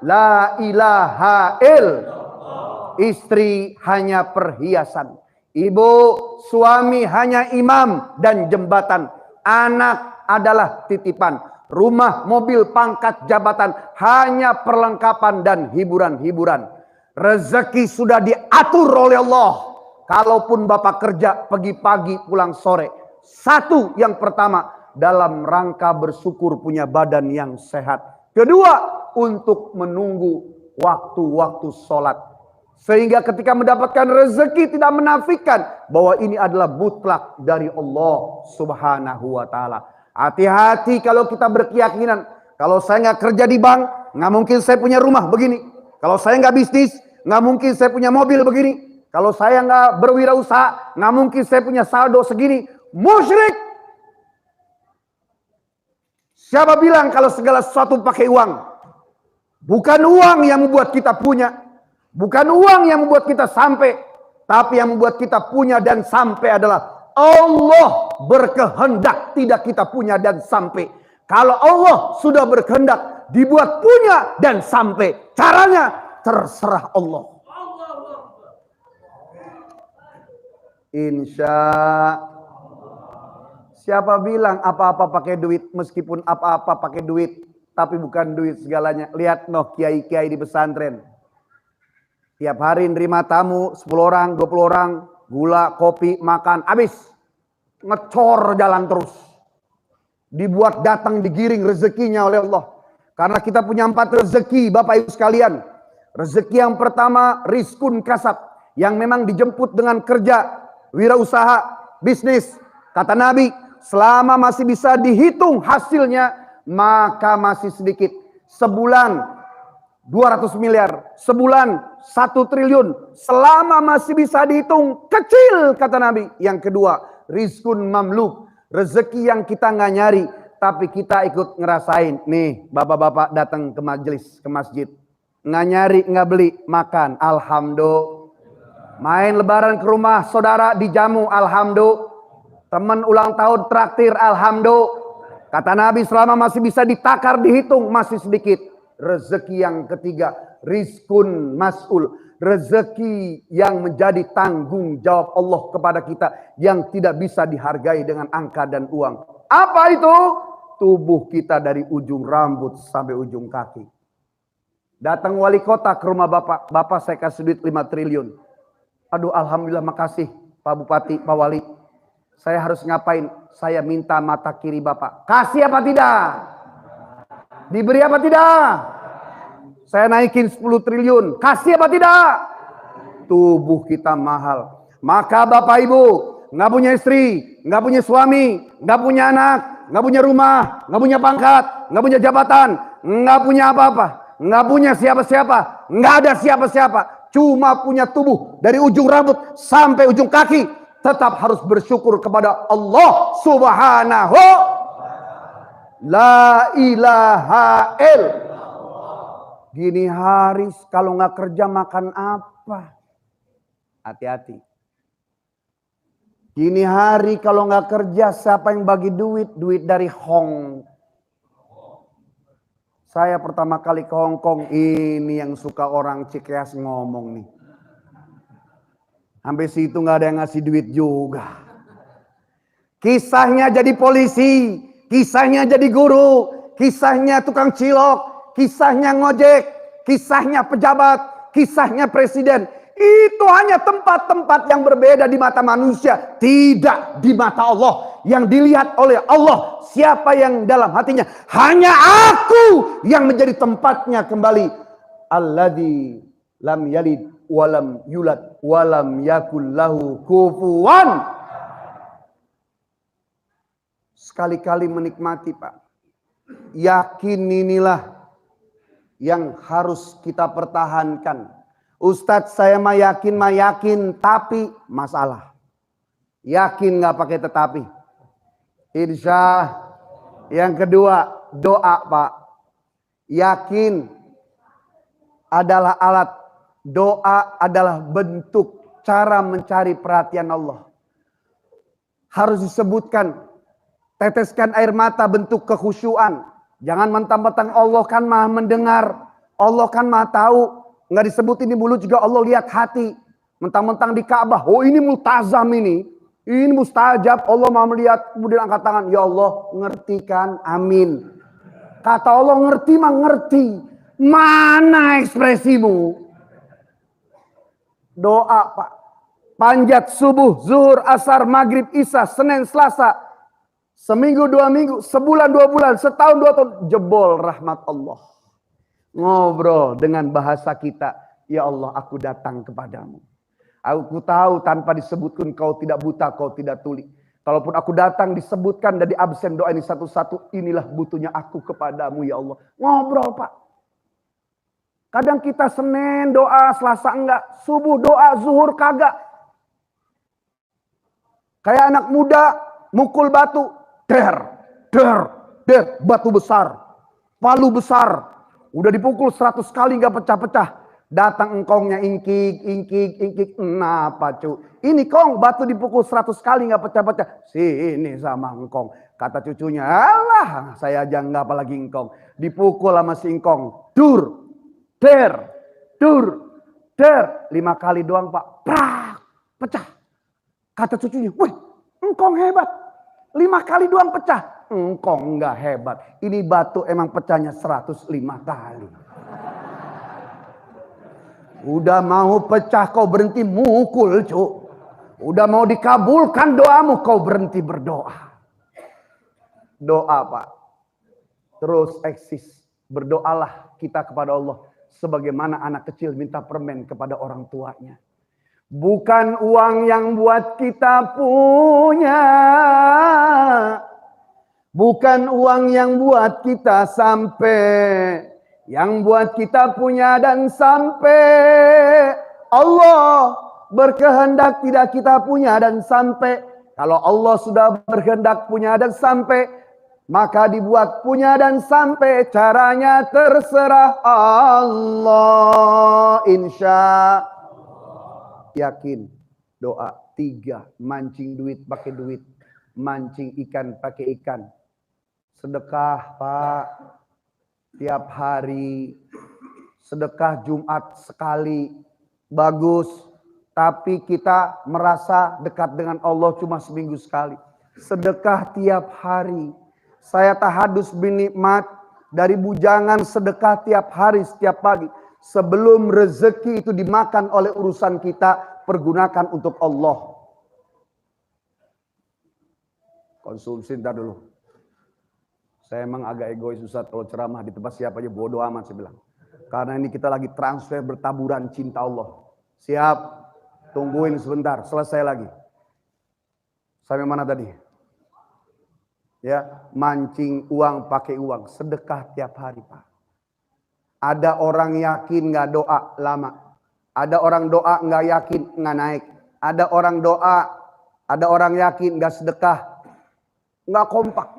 Speaker 1: La ilaha illallah. Istri hanya perhiasan. Ibu, suami hanya imam dan jembatan. Anak adalah titipan. Rumah, mobil, pangkat, jabatan hanya perlengkapan dan hiburan-hiburan. Rezeki sudah diatur oleh Allah. Kalaupun Bapak kerja pergi pagi pulang sore. Satu, yang pertama, dalam rangka bersyukur punya badan yang sehat. Kedua, untuk menunggu waktu-waktu sholat. Sehingga ketika mendapatkan rezeki tidak menafikan bahwa ini adalah mutlak dari Allah Subhanahu wa Ta'ala. Hati-hati kalau kita berkeyakinan, kalau saya nggak kerja di bank, nggak mungkin saya punya rumah begini. Kalau saya nggak bisnis, nggak mungkin saya punya mobil begini. Kalau saya nggak berwirausaha, nggak mungkin saya punya saldo segini. Musyrik. Siapa bilang kalau segala sesuatu pakai uang? Bukan uang yang membuat kita punya. Bukan uang yang membuat kita sampai. Tapi yang membuat kita punya dan sampai adalah Allah berkehendak tidak kita punya dan sampai. Kalau Allah sudah berkehendak dibuat punya dan sampai. Caranya terserah Allah. Insya Siapa bilang apa-apa pakai duit, meskipun apa-apa pakai duit, tapi bukan duit segalanya. Lihat noh kiai-kiai di pesantren. Tiap hari nerima tamu 10 orang, 20 orang, gula, kopi, makan, habis. Ngecor jalan terus. Dibuat datang digiring rezekinya oleh Allah. Karena kita punya 4 rezeki Bapak Ibu sekalian. Rezeki yang pertama rizkun kasab, yang memang dijemput dengan kerja, wirausaha, bisnis. Kata Nabi, selama masih bisa dihitung hasilnya, maka masih sedikit. Sebulan 200 miliar, sebulan 1 triliun. Selama masih bisa dihitung, kecil kata Nabi. Yang kedua, rizkun mamluk, rezeki yang kita nggak nyari, tapi kita ikut ngerasain. Nih, bapak-bapak datang ke majelis, ke masjid. Nggak nyari, nggak beli, makan. Alhamdulillah. Main lebaran ke rumah saudara, dijamu. Alhamdulillah. Teman ulang tahun traktir. Alhamdulillah. Kata Nabi, selama masih bisa ditakar, dihitung, masih sedikit. Rezeki yang ketiga, rizkun mas'ul, rezeki yang menjadi tanggung jawab Allah kepada kita, yang tidak bisa dihargai dengan angka dan uang. Apa itu? Tubuh kita dari ujung rambut sampai ujung kaki. Datang wali kota ke rumah bapak, bapak saya kasih duit 5 triliun. Aduh, alhamdulillah, makasih Pak Bupati, Pak Wali. Saya harus ngapain? Saya minta mata kiri bapak. Kasih apa tidak? Diberi apa tidak? Saya naikin 10 triliun. Kasih apa tidak? Tubuh kita mahal. Maka Bapak Ibu, nggak punya istri, nggak punya suami, nggak punya anak, nggak punya rumah, nggak punya pangkat, nggak punya jabatan, nggak punya apa-apa, nggak punya siapa-siapa, nggak ada siapa-siapa, cuma punya tubuh dari ujung rambut sampai ujung kaki, tetap harus bersyukur kepada Allah Subhanahu. La ilaha illallah. Gini hari kalau nggak kerja makan apa? Hati-hati. Gini hari kalau nggak kerja siapa yang bagi duit? Duit dari Hong. Saya pertama kali ke Hong Kong, ini yang suka orang Cikeas ngomong nih. Sampai situ nggak ada yang ngasih duit juga. Kisahnya jadi polisi. Kisahnya jadi guru, kisahnya tukang cilok, kisahnya ngojek, kisahnya pejabat, kisahnya presiden. Itu hanya tempat-tempat yang berbeda di mata manusia, tidak di mata Allah. Yang dilihat oleh Allah, siapa yang dalam hatinya, hanya aku yang menjadi tempatnya kembali. Alladzi lam yalid walam yulad walam yakul lahu kufuwan. Sekali-kali menikmati Pak. Yakin inilah yang harus kita pertahankan. Ustadz saya mah yakin, tapi masalah. Yakin nggak pakai tetapi. Insya. Yang kedua, doa Pak. Yakin adalah alat. Doa adalah bentuk cara mencari perhatian Allah. Harus disebutkan. Teteskan air mata bentuk kekhusyuan. Jangan mentang-mentang Allah kan maha mendengar. Allah kan maha tahu. Nggak disebut ini mulut juga Allah lihat hati. Mentang-mentang di Ka'bah. Oh ini multazam ini. Ini mustajab. Allah maha melihat. Kemudian angkat tangan. Ya Allah ngerti kan? Amin. Kata Allah ngerti mah ngerti. Mana ekspresimu? Doa Pak. Panjat subuh, zuhur, asar, maghrib, isya, Senin, Selasa. Seminggu, 2 minggu, sebulan, 2 bulan, setahun, 2 tahun, jebol rahmat Allah. Ngobrol dengan bahasa kita, ya Allah aku datang kepadamu. Aku tahu tanpa disebutkan kau tidak buta, kau tidak tuli. Kalaupun aku datang disebutkan dari absen doa ini satu-satu, inilah butuhnya aku kepadamu ya Allah. Ngobrol Pak. Kadang kita Senin doa, Selasa enggak, subuh doa, zuhur kagak. Kayak anak muda mukul batu. Der, batu besar, palu besar, udah dipukul 100 kali nggak pecah-pecah. Datang engkongnya ingkik, kenapa cu? Ini kong batu dipukul 100 kali nggak pecah-pecah. Sini sama engkong. Kata cucunya, alah saya aja nggak apalagi engkong. Dipukul sama si engkong, der, 5 kali doang Pak, prak, pecah. Kata cucunya, wih engkong hebat. 5 kali doang pecah. Engkau enggak hebat. Ini batu emang pecahnya 105 kali. Udah mau pecah kau berhenti mukul, cuk. Udah mau dikabulkan doamu kau berhenti berdoa. Doa, Pak. Terus eksis. Berdoalah kita kepada Allah. Sebagaimana anak kecil minta permen kepada orang tuanya. Bukan uang yang buat kita punya. Bukan uang yang buat kita sampai. Yang buat kita punya dan sampai. Allah berkehendak tidak kita punya dan sampai. Kalau Allah sudah berkehendak punya dan sampai, maka dibuat punya dan sampai. Caranya terserah Allah. Insya yakin. Doa 3. Mancing duit pakai duit. Mancing ikan pakai ikan. Sedekah, Pak. Tiap hari. Sedekah Jumat sekali. Bagus. Tapi kita merasa dekat dengan Allah cuma seminggu sekali. Sedekah tiap hari. Saya tahadus binikmat dari bujangan sedekah tiap hari setiap pagi. Sebelum rezeki itu dimakan oleh urusan kita, pergunakan untuk Allah. Konsumsi ntar dulu. Saya emang agak egois Ustaz, kalau ceramah di tempat siapa aja bodoh amat saya bilang. Karena ini kita lagi transfer bertaburan cinta Allah. Siap? Tungguin sebentar, selesai lagi. Sampai mana tadi? Ya, mancing uang pakai uang, sedekah tiap hari, Pak. Ada orang yakin nggak doa lama. Ada orang doa nggak yakin nggak naik. Ada orang doa, ada orang yakin nggak sedekah, nggak kompak.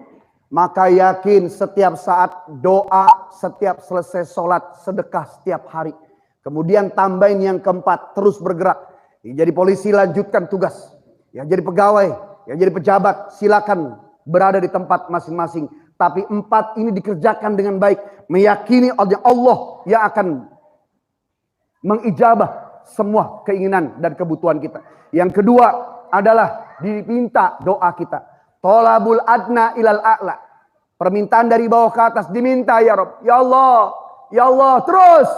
Speaker 1: Maka yakin setiap saat doa, setiap selesai sholat, sedekah setiap hari. Kemudian tambahin yang keempat, terus bergerak. Jadi polisi lanjutkan tugas. Yang jadi pegawai, yang jadi pejabat, silakan berada di tempat masing-masing. Tapi 4 ini dikerjakan dengan baik. Meyakini Allah yang akan mengijabah semua keinginan dan kebutuhan kita. Yang kedua adalah diminta doa kita. Tolabul adna ilal a'la. Permintaan dari bawah ke atas diminta ya Rob. Ya Allah, ya Allah. Terus.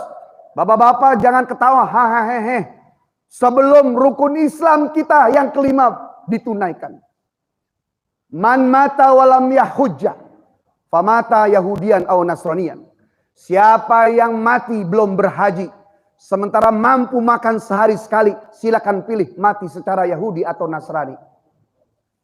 Speaker 1: Bapak-bapak jangan ketawa. Hahaha. Sebelum rukun Islam kita yang kelima ditunaikan. Man mata walam yahujja. Famata Yahudian atau Nasranian. Siapa yang mati belum berhaji. Sementara mampu makan sehari sekali. Silakan pilih mati secara Yahudi atau Nasrani.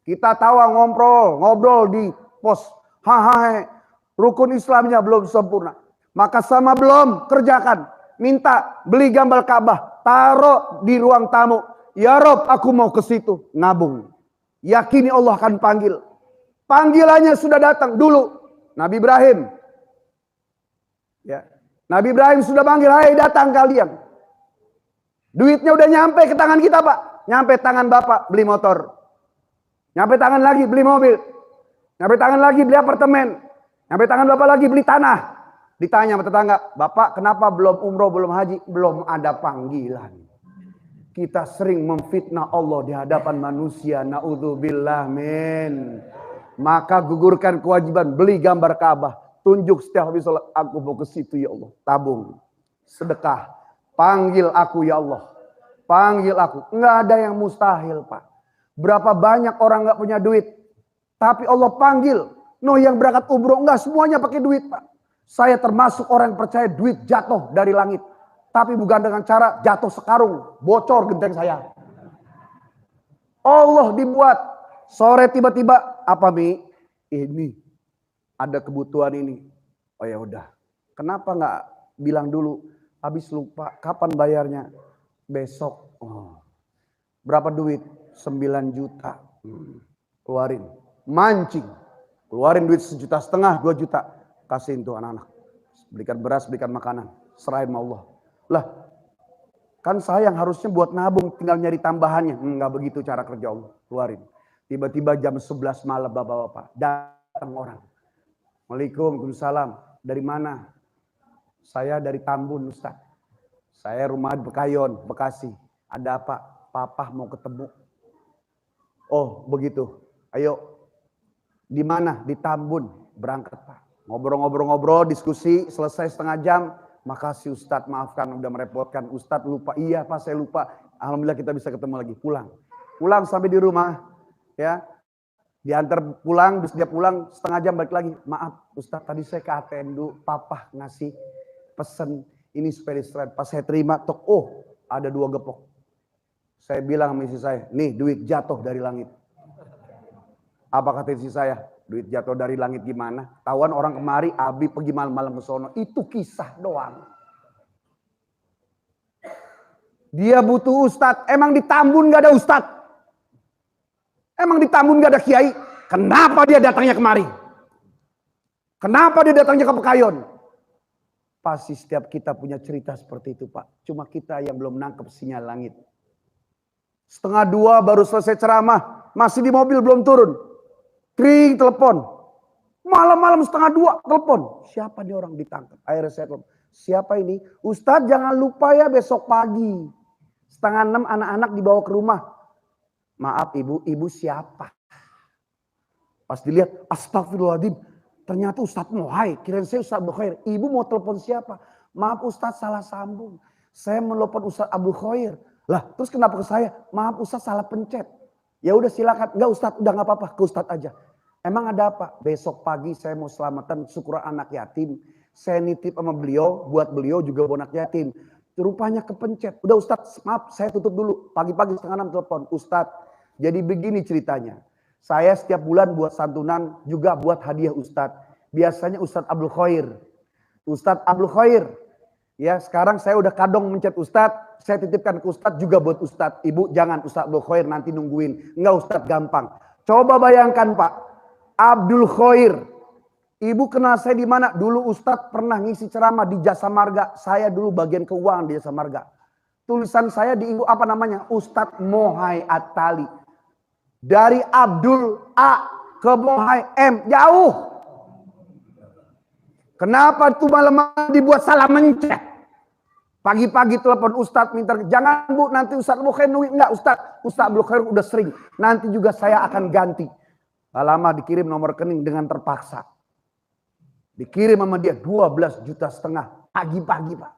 Speaker 1: Kita tawa ngobrol di pos. Hahaha. Rukun Islamnya belum sempurna. Maka sama belum kerjakan. Minta beli gambar Ka'bah. Taruh di ruang tamu. Ya Rob, aku mau ke situ. Nabung. Yakini Allah akan panggil. Panggilannya sudah datang dulu. Nabi Ibrahim. Ya. Nabi Ibrahim sudah panggil. Hai datang kalian. Duitnya udah nyampe ke tangan kita Pak. Nyampe tangan Bapak beli motor. Nyampe tangan lagi beli mobil. Nyampe tangan lagi beli apartemen. Nyampe tangan Bapak lagi beli tanah. Ditanya sama tetangga, Bapak kenapa belum umroh, belum haji? Belum ada panggilan. Kita sering memfitnah Allah di hadapan manusia. Na'udzubillah min. Maka gugurkan kewajiban beli gambar Ka'bah. Tunjuk setiap habis sholat, aku mau ke situ ya Allah. Tabung. Sedekah. Panggil aku ya Allah. Panggil aku. Enggak ada yang mustahil Pak. Berapa banyak orang enggak punya duit. Tapi Allah panggil. No yang berangkat umroh enggak semuanya pakai duit Pak. Saya termasuk orang yang percaya duit jatuh dari langit. Tapi bukan dengan cara jatuh sekarung. Bocor genteng saya. Allah dibuat. Sore tiba-tiba. Apa Mi? Ini. Ada kebutuhan ini. Oh ya udah. Kenapa nggak bilang dulu? Habis lupa. Kapan bayarnya? Besok. Oh. Berapa duit? 9 juta. Keluarin. Mancing. Keluarin duit 1,5 juta, 2 juta. Kasihin tuh anak-anak. Belikan beras, belikan makanan. Serahin sama Allah. Lah, kan saya yang harusnya buat nabung, tinggal nyari tambahannya. Enggak begitu cara kerja Allah. Keluarin. Tiba-tiba jam 11 malam bapak-bapak. Datang orang. Waalaikumsalam. Dari mana? Saya dari Tambun Ustaz. Saya rumah di Bekayon, Bekasi. Ada apa? Papa mau ketemu. Oh begitu. Ayo. Di mana? Di Tambun. Berangkat Pak. Ngobrol-ngobrol, diskusi, selesai setengah jam. Makasih Ustadz, maafkan udah merepotkan. Ustadz lupa, iya Pak saya lupa. Alhamdulillah kita bisa ketemu lagi, pulang. Pulang sampai di rumah, ya. Diantar pulang, terus dia pulang setengah jam balik lagi. Maaf Ustadz tadi saya ke ATM dulu, papa ngasih pesen ini supaya distribut. Pas saya terima, oh ada 2 gepok. Saya bilang sama istri saya, nih duit jatuh dari langit. Apa kata istri saya? Duit jatuh dari langit gimana? Tawan orang kemari, Abi pergi malam-malam ke sono. Itu kisah doang. Dia butuh ustadz. Emang di Tambun gak ada ustadz? Emang di Tambun gak ada kiai? Kenapa dia datangnya kemari? Kenapa dia datangnya ke Pekayon? Pasti setiap kita punya cerita seperti itu Pak. Cuma kita yang belum nangkep sinyal langit. 1:30 baru selesai ceramah. Masih di mobil belum turun. Kring telepon. Malam-malam 1:30 telepon. Siapa dia orang ditangkap? Akhirnya saya telepon. Siapa ini? Ustadz jangan lupa ya besok pagi. 5:30 anak-anak dibawa ke rumah. Maaf ibu siapa? Pas dilihat, astagfirullahaladzim. Ternyata Ustadz Mohai. Kirain saya Ustadz Abdul Khair. Ibu mau telepon siapa? Maaf Ustadz salah sambung. Saya menelepon Ustadz Abdul Khair. Lah terus kenapa ke saya? Maaf Ustadz salah pencet. Ya udah silakan. Enggak Ustadz, udah gak apa-apa. Ke Ustadz aja. Emang ada apa? Besok pagi saya mau selamatan syukuran anak yatim. Saya nitip sama beliau, buat beliau juga anak yatim. Rupanya kepencet. Udah Ustadz, maaf saya tutup dulu. Pagi-pagi 5:30 telepon. Ustadz, jadi begini ceritanya. Saya setiap bulan buat santunan, juga buat hadiah Ustadz. Biasanya Ustadz Abdul Khair. Ustadz Abdul Khair. Ya sekarang saya udah kadong mencet Ustadz. Saya titipkan ke Ustadz juga buat Ustadz. Ibu jangan Ustadz Abdul Khair nanti nungguin. Enggak Ustadz gampang. Coba bayangkan Pak. Abdul Khair. Ibu kenal saya di mana? Dulu Ustadz pernah ngisi ceramah di Jasa Marga. Saya dulu bagian keuangan di Jasa Marga. Tulisan saya di ibu apa namanya? Ustadz Mohai At-Tali. Dari Abdul A ke Mohai M. Jauh. Kenapa tuh malam dibuat salah mencet? Pagi-pagi telepon Ustadz minta. Jangan Bu nanti Ustadz Abdul Khair nungguin. Enggak Ustadz Abdul Khair udah sering. Nanti juga saya akan ganti. Gak lama dikirim nomor rekening dengan terpaksa. Dikirim sama dia 12,5 juta pagi-pagi Pak.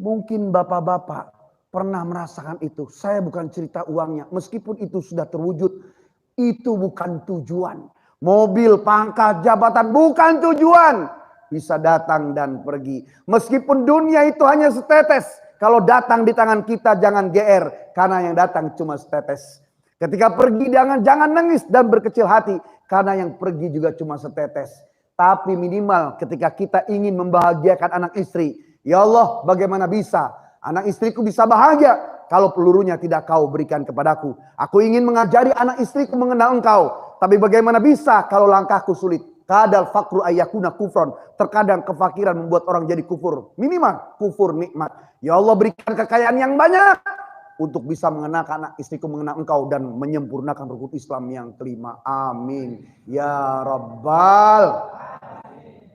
Speaker 1: Mungkin bapak-bapak pernah merasakan itu. Saya bukan cerita uangnya. Meskipun itu sudah terwujud. Itu bukan tujuan. Mobil, pangkat, jabatan bukan tujuan. Bisa datang dan pergi. Meskipun dunia itu hanya setetes. Kalau datang di tangan kita jangan GR. Karena yang datang cuma setetes. Ketika pergi jangan nangis dan berkecil hati. Karena yang pergi juga cuma setetes. Tapi minimal ketika kita ingin membahagiakan anak istri. Ya Allah bagaimana bisa anak istriku bisa bahagia. Kalau pelurunya tidak kau berikan kepadaku. Aku ingin mengajari anak istriku mengenal engkau. Tapi bagaimana bisa kalau langkahku sulit. Kadal fakru ayyakuna kufron. Terkadang kefakiran membuat orang jadi kufur. Minimal kufur nikmat. Ya Allah berikan kekayaan yang banyak. Untuk bisa mengenalkan anak istriku mengenal engkau. Dan menyempurnakan rukun Islam yang kelima. Amin. Ya Rabbal.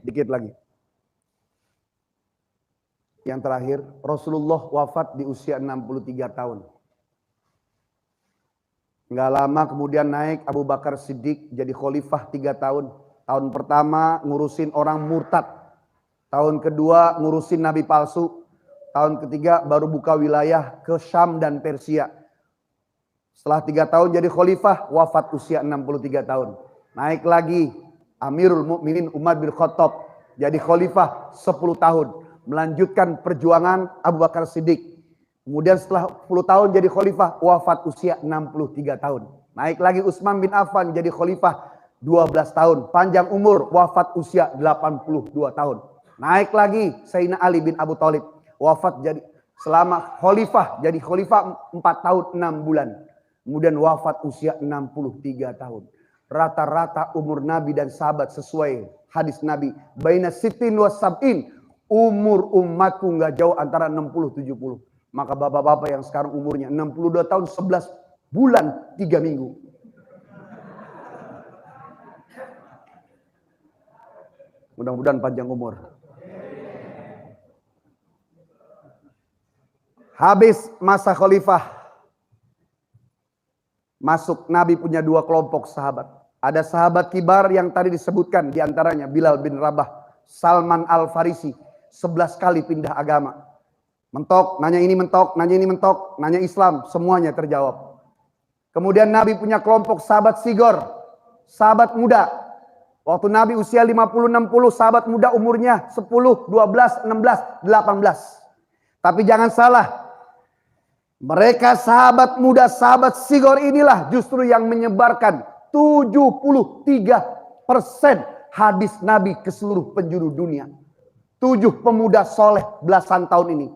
Speaker 1: Dikit lagi. Yang terakhir. Rasulullah wafat di usia 63 tahun. Nggak lama kemudian naik Abu Bakar Siddiq jadi khalifah 3 tahun. Tahun pertama ngurusin orang murtad. Tahun kedua ngurusin nabi palsu. Tahun ketiga baru buka wilayah ke Syam dan Persia. Setelah 3 tahun jadi khalifah, wafat usia 63 tahun. Naik lagi Amirul Mukminin Umar bin Khattab jadi khalifah 10 tahun. Melanjutkan perjuangan Abu Bakar Siddiq. Kemudian setelah 10 tahun jadi khalifah, wafat usia 63 tahun. Naik lagi Utsman bin Affan jadi khalifah 12 tahun. Panjang umur, wafat usia 82 tahun. Naik lagi Sayyidina Ali bin Abu Thalib. Wafat jadi selama khalifah. Jadi khalifah 4 tahun 6 bulan. Kemudian wafat usia 63 tahun. Rata-rata umur Nabi dan sahabat sesuai hadis Nabi. Baina sittin wa sab'in. Umur umatku nggak jauh antara 60-70. Maka bapak-bapak yang sekarang umurnya 62 tahun 11 bulan 3 minggu. Mudah-mudahan panjang umur. Habis masa khalifah. Masuk Nabi punya 2 kelompok sahabat. Ada sahabat kibar yang tadi disebutkan, diantaranya Bilal bin Rabah, Salman Al-Farisi, 11 kali pindah agama. Mentok, nanya ini mentok, nanya ini mentok, nanya Islam, semuanya terjawab. Kemudian Nabi punya kelompok sahabat sigor, sahabat muda. Waktu Nabi usia 50-60, sahabat muda umurnya 10, 12, 16, 18. Tapi jangan salah, mereka sahabat muda, sahabat sigor inilah justru yang menyebarkan 73% hadis Nabi ke seluruh penjuru dunia. 7 pemuda soleh belasan tahun ini.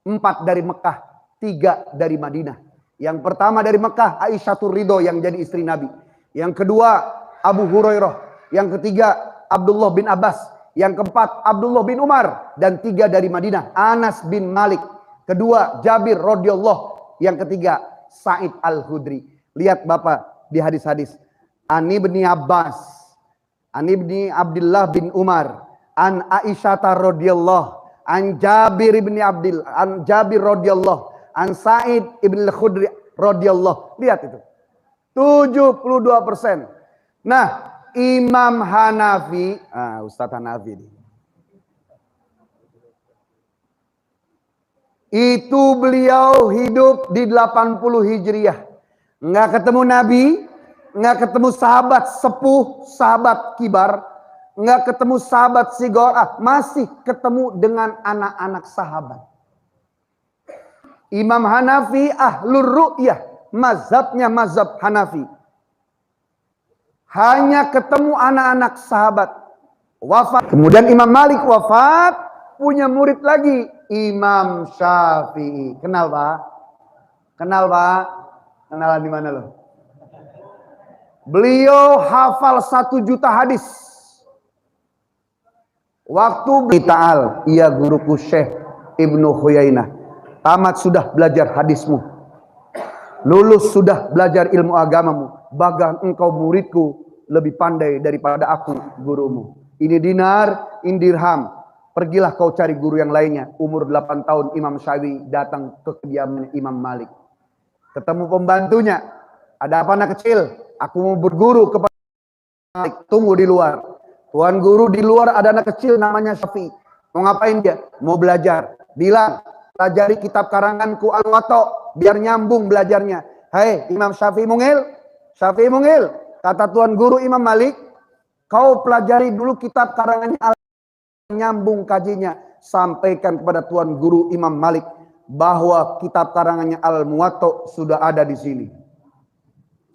Speaker 1: 4 dari Mekah, 3 dari Madinah. Yang pertama dari Mekah, Aisyah Ridho yang jadi istri Nabi. Yang kedua, Abu Hurairah. Yang ketiga, Abdullah bin Abbas. Yang keempat, Abdullah bin Umar. Dan 3 dari Madinah, Anas bin Malik. Kedua, Jabir radhiyallahu. Yang ketiga, Sa'id Al-Khudri. Lihat Bapak di hadis-hadis. Ani bin Abbas, Ani bin Abdullah bin Umar, an Aisyah radhiyallahu, an Jabir bin an Jabir radhiyallahu, an Sa'id ibn Al-Khudri radhiyallahu. Lihat itu. 72%. Nah, Imam Hanafi, Ustaz Hanafi ini. Itu beliau hidup di 80 Hijriah. Enggak ketemu Nabi, enggak ketemu sahabat sepuh, sahabat kibar, enggak ketemu sahabat sigor, masih ketemu dengan anak-anak sahabat. Imam Hanafi ahlur ru'yah, mazhabnya mazhab Hanafi. Hanya ketemu anak-anak sahabat. Wafat. Kemudian Imam Malik wafat, punya murid lagi, Imam Syafi'i. Kenal Pak? Kenal Pak? Kenalan di mana loh? Beliau hafal 1 juta hadis. Waktu Ta'al, ia guruku Syekh Ibnu Khuyainah. Tamat sudah belajar hadismu. Lulus sudah belajar ilmu agamamu. Bahkan engkau muridku lebih pandai daripada aku gurumu. Ini dinar, ini dirham. Pergilah kau cari guru yang lainnya. Umur 8 tahun Imam Syafi'i datang ke kediaman Imam Malik. Ketemu pembantunya. Ada apa anak kecil? Aku mau berguru kepada Malik. Tunggu di luar. Tuan guru di luar ada anak kecil namanya Syafi'i. Mau ngapain dia? Mau belajar. Bilang, pelajari kitab karanganku Al-Muwatta biar nyambung belajarnya. Hai Imam Syafi'i mungil. Syafi'i mungil. Kata tuan guru Imam Malik, kau pelajari dulu kitab karangannya nyambung kajinya. Sampaikan kepada tuan guru Imam Malik bahwa kitab karangannya Al-Muwatta sudah ada di sini.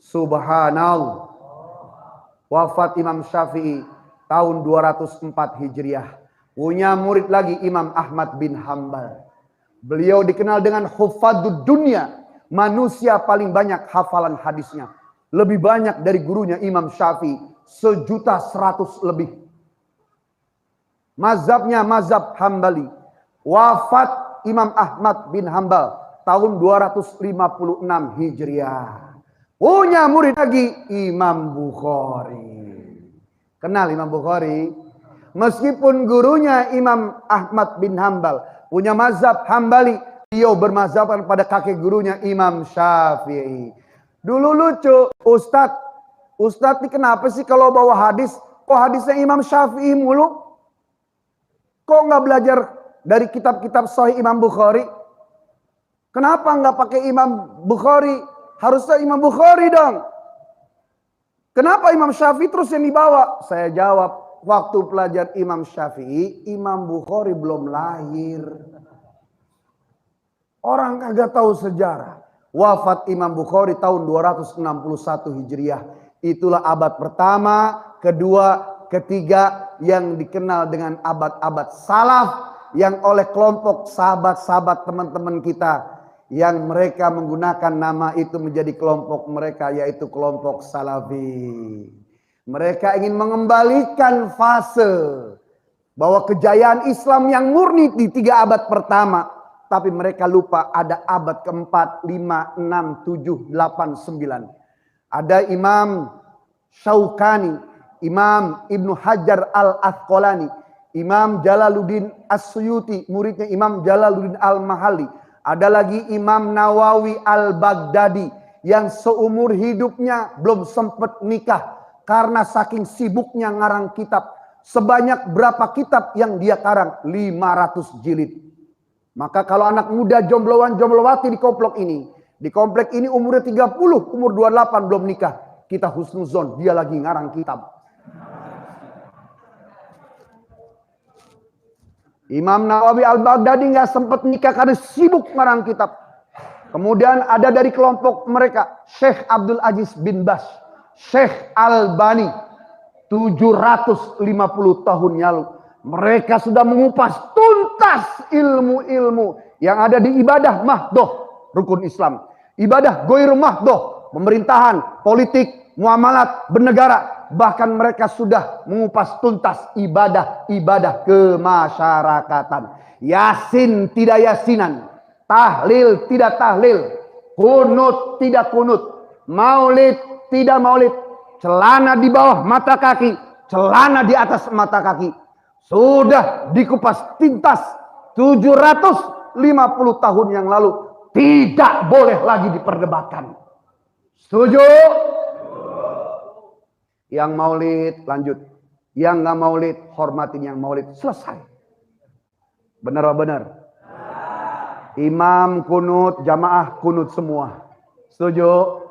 Speaker 1: Subhanallah. Wafat Imam Syafi'i tahun 204 Hijriah. Punya murid lagi Imam Ahmad bin Hambal. Beliau dikenal dengan hufadud dunia, manusia paling banyak hafalan hadisnya. Lebih banyak dari gurunya Imam Syafi'i, 1.100.000 lebih. Mazhabnya mazhab Hambali. Wafat Imam Ahmad bin Hambal tahun 256 Hijriah. Punya murid lagi Imam Bukhari. Kenal Imam Bukhari? Meskipun gurunya Imam Ahmad bin Hambal punya mazhab Hambali, beliau bermazhabkan pada kakek gurunya Imam Syafi'i. Dulu lucu, Ustadz ini kenapa sih kalau bawa hadis, kok hadisnya Imam Syafi'i mulu? Kok nggak belajar dari kitab-kitab Sahih Imam Bukhari? Kenapa nggak pakai Imam Bukhari? Harusnya Imam Bukhari dong. Kenapa Imam Syafi'i terus yang dibawa? Saya jawab, waktu pelajar Imam Syafi'i, Imam Bukhari belum lahir. Orang kagak tahu sejarah. Wafat Imam Bukhari tahun 261 Hijriah. Itulah abad pertama, kedua, ketiga yang dikenal dengan abad-abad salaf, yang oleh kelompok sahabat-sahabat teman-teman kita yang mereka menggunakan nama itu menjadi kelompok mereka, yaitu kelompok Salafi. Mereka ingin mengembalikan fase bahwa kejayaan Islam yang murni di 3 abad pertama, tapi mereka lupa ada abad keempat, 5, 6, 7, 8, 9. Ada Imam Syaukani, Imam Ibnu Hajar Al-Asqalani, Imam Jalaluddin As-Suyuti, muridnya Imam Jalaluddin Al-Mahalli. Ada lagi Imam Nawawi Al-Baghdadi yang seumur hidupnya belum sempat nikah. Karena saking sibuknya ngarang kitab. Sebanyak berapa kitab yang dia karang? 500 jilid. Maka kalau anak muda jombloan jomblowati di komplek ini umurnya 30, umur 28 belum nikah. Kita husnuzon, dia lagi ngarang kitab. Imam Nawawi Al-Baghdadi nggak sempat nikah karena sibuk ngarang kitab. Kemudian ada dari kelompok mereka Syekh Abdul Aziz bin Bas, Syekh Albani, 750 tahun lalu. Mereka sudah mengupas tuntas ilmu-ilmu yang ada di ibadah mahdoh, rukun Islam. Ibadah goir mahdoh, pemerintahan, politik, muamalat, bernegara. Bahkan mereka sudah mengupas tuntas ibadah-ibadah kemasyarakatan. Yasin tidak yasinan, tahlil tidak tahlil, kunut tidak kunut, maulid tidak maulid, celana di bawah mata kaki, celana di atas mata kaki. Sudah dikupas tuntas 750 tahun yang lalu. Tidak boleh lagi diperdebatkan. Setuju? Yang maulid lanjut. Yang nggak maulid hormatin yang maulid. Selesai. Benar apa benar? Imam kunut, jamaah kunut semua. Setuju?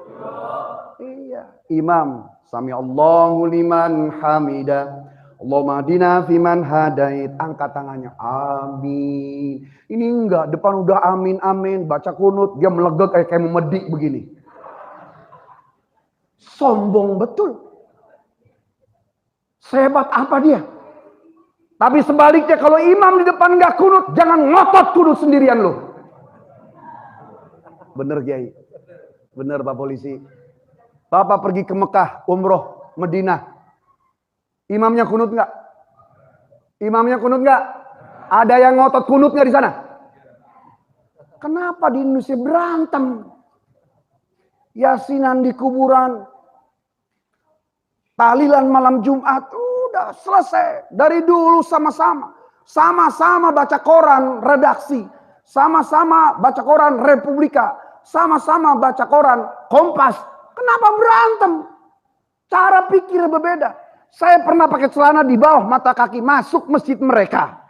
Speaker 1: Iya. Imam sami Allahu liman hamidah. Allahumma hadina fiman hadait. Angkat tangannya. Amin. Ini enggak. Depan udah amin amin. Baca kunut. Dia melegek kayak memedik begini. Sombong betul. Sehebat apa dia? Tapi sebaliknya kalau imam di depan enggak kunut. Jangan ngotot kunut sendirian lo. Bener Kiai. Bener Pak Polisi. Bapak pergi ke Mekah. Umroh. Madinah. Imamnya kunut enggak? Imamnya kunut enggak? Ada yang ngotot kunutnya di sana? Kenapa di Indonesia berantem? Yasinan di kuburan. Tahlilan malam Jumat. Udah selesai. Dari dulu sama-sama. Sama-sama baca koran redaksi. Sama-sama baca koran Republika. Sama-sama baca koran Kompas. Kenapa berantem? Cara pikir berbeda. Saya pernah pakai celana di bawah mata kaki masuk masjid mereka.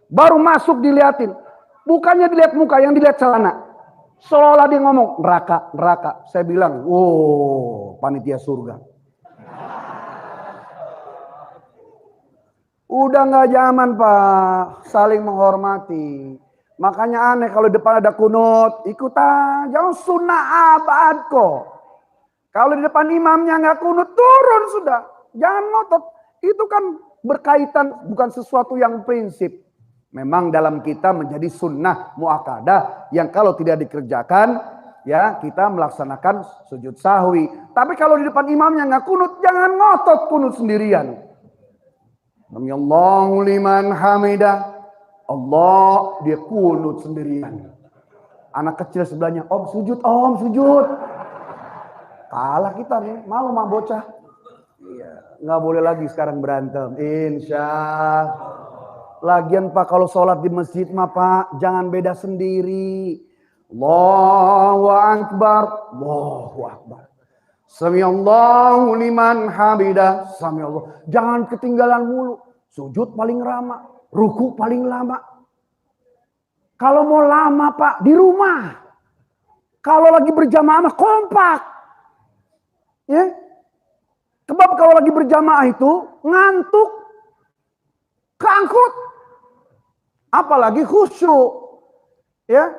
Speaker 1: Baru masuk diliatin. Bukannya dilihat muka, yang dilihat celana. Seolah dia ngomong, neraka, neraka. Saya bilang, wow, panitia surga. Udah nggak zaman Pak, saling menghormati. Makanya aneh kalau depan ada kunut, ikutan. Jangan sunnah abad kok. Kalau di depan imamnya nggak kunut, turun sudah. Jangan ngotot. Itu kan berkaitan, bukan sesuatu yang prinsip. Memang dalam kita menjadi sunnah muakkadah yang kalau tidak dikerjakan, ya kita melaksanakan sujud sahwi. Tapi kalau di depan imamnya nggak kunut, jangan ngotot kunut sendirian. Sami Allahu liman hamidah. Allah dia kunut sendirian. Anak kecil sebelahnya, om sujud, om sujud. Kalah kita nih, malu mah bocah. Iya, nggak boleh lagi sekarang berantem. Insya Lagian Pak kalau sholat di masjid mah Pak jangan beda sendiri. Allahu Akbar, Allahu Akbar. Sami Allahu liman hamidah. Sami Allah. Jangan ketinggalan mulu. Sujud paling lama, ruku paling lama. Kalau mau lama Pak di rumah. Kalau lagi berjamaah mah kompak. Ya. Sebab kalau lagi berjamaah itu ngantuk, keangkut, apalagi khusyuk. Ya.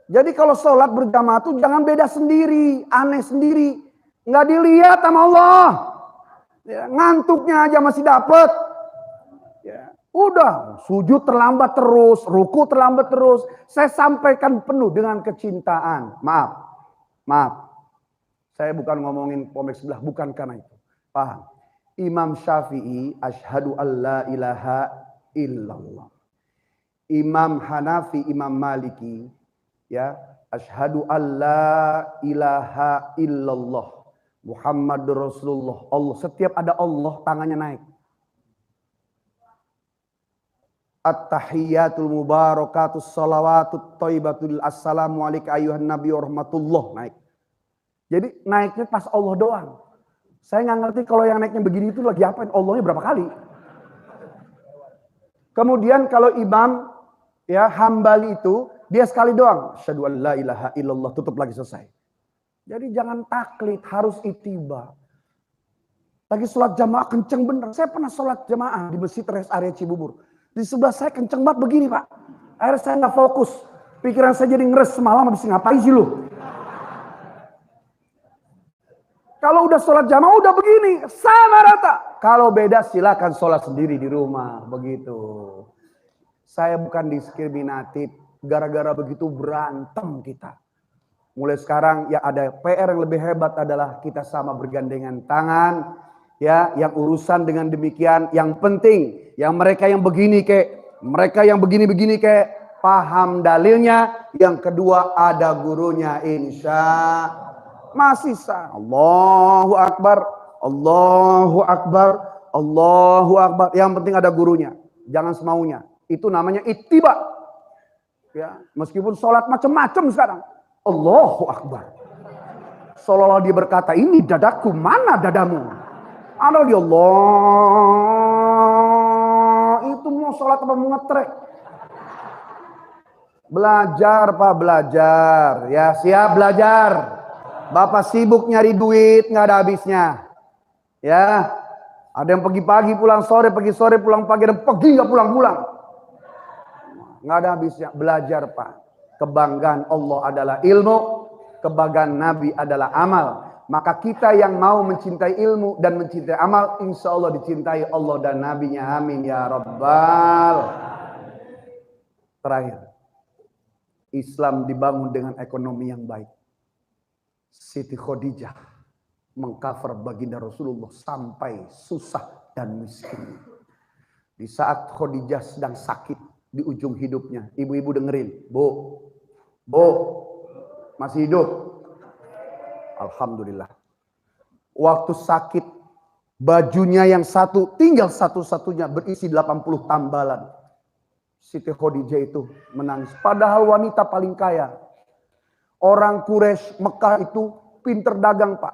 Speaker 1: Jadi kalau sholat berjamaah itu jangan beda sendiri, aneh sendiri. Nggak dilihat sama Allah. Ya, ngantuknya aja masih dapet. Ya, udah sujud terlambat terus, ruku terlambat terus. Saya sampaikan penuh dengan kecintaan. Maaf. Saya bukan ngomongin kompleks sebelah, bukan karena itu. Paham? Imam Syafi'i asyhadu alla ilaha illallah. Imam Hanafi, Imam Maliki, ya, asyhadu alla ilaha illallah. Muhammadur Rasulullah. Allah, setiap ada Allah tangannya naik. At-tahiyyatul mubarakatus salawatut thayyibatul assalamu alayka ayyuhan nabi wa rahmatullah naik. Jadi naiknya pas Allah doang. Saya nggak ngerti kalau yang naiknya begini itu lagi apa? Allahnya berapa kali? Kemudian kalau imam ya Hambali itu dia sekali doang. Asyhadu an la ilaha illallah, tutup lagi, selesai. Jadi jangan taklid, harus ittiba. Lagi sholat jamaah kenceng bener. Saya pernah sholat jamaah di masjid rest area Cibubur. Di sebelah saya kenceng banget begini Pak. Akhirnya saya nggak fokus. Pikiran saya jadi ngeres, semalam habis ngapain sih lu? Kalau udah sholat jamaah udah begini, sama rata. Kalau beda silakan sholat sendiri di rumah, begitu. Saya bukan diskriminatif, gara-gara begitu berantem kita. Mulai sekarang ya ada PR yang lebih hebat adalah kita sama bergandengan tangan, ya, yang urusan dengan demikian, yang penting, yang mereka yang begini mereka yang begini-begini paham dalilnya, yang kedua ada gurunya, insya masih sah. Allahu Akbar, Allahu Akbar, Allahu Akbar. Yang penting ada gurunya, jangan semaunya. Itu namanya ittiba. Ya, meskipun sholat macam-macam sekarang, Allahu Akbar. Seolah-olah dia berkata, ini dadaku, mana dadamu? Ada di Allah. Itu mau sholat apa mau ngetrek? Belajar Pak, belajar. Ya siap belajar. Bapak sibuk nyari duit, nggak ada habisnya. Ya, ada yang pagi-pagi pulang sore, pergi sore pulang pagi, dan pergi nggak pulang-pulang. Nggak ada habisnya. Belajar Pak. Kebanggaan Allah adalah ilmu, kebanggaan Nabi adalah amal. Maka kita yang mau mencintai ilmu dan mencintai amal, insya Allah dicintai Allah dan Nabinya. Amin ya Rabbal. Terakhir, Islam dibangun dengan ekonomi yang baik. Siti Khadijah mengcover baginda Rasulullah sampai susah dan miskin. Di saat Khadijah sedang sakit di ujung hidupnya, ibu-ibu dengerin, Bu, masih hidup? Alhamdulillah. Waktu sakit, bajunya yang satu, tinggal satu-satunya berisi 80 tambalan. Siti Khadijah itu menangis. Padahal wanita paling kaya. Orang Quraisy Mekah itu pinter dagang Pak.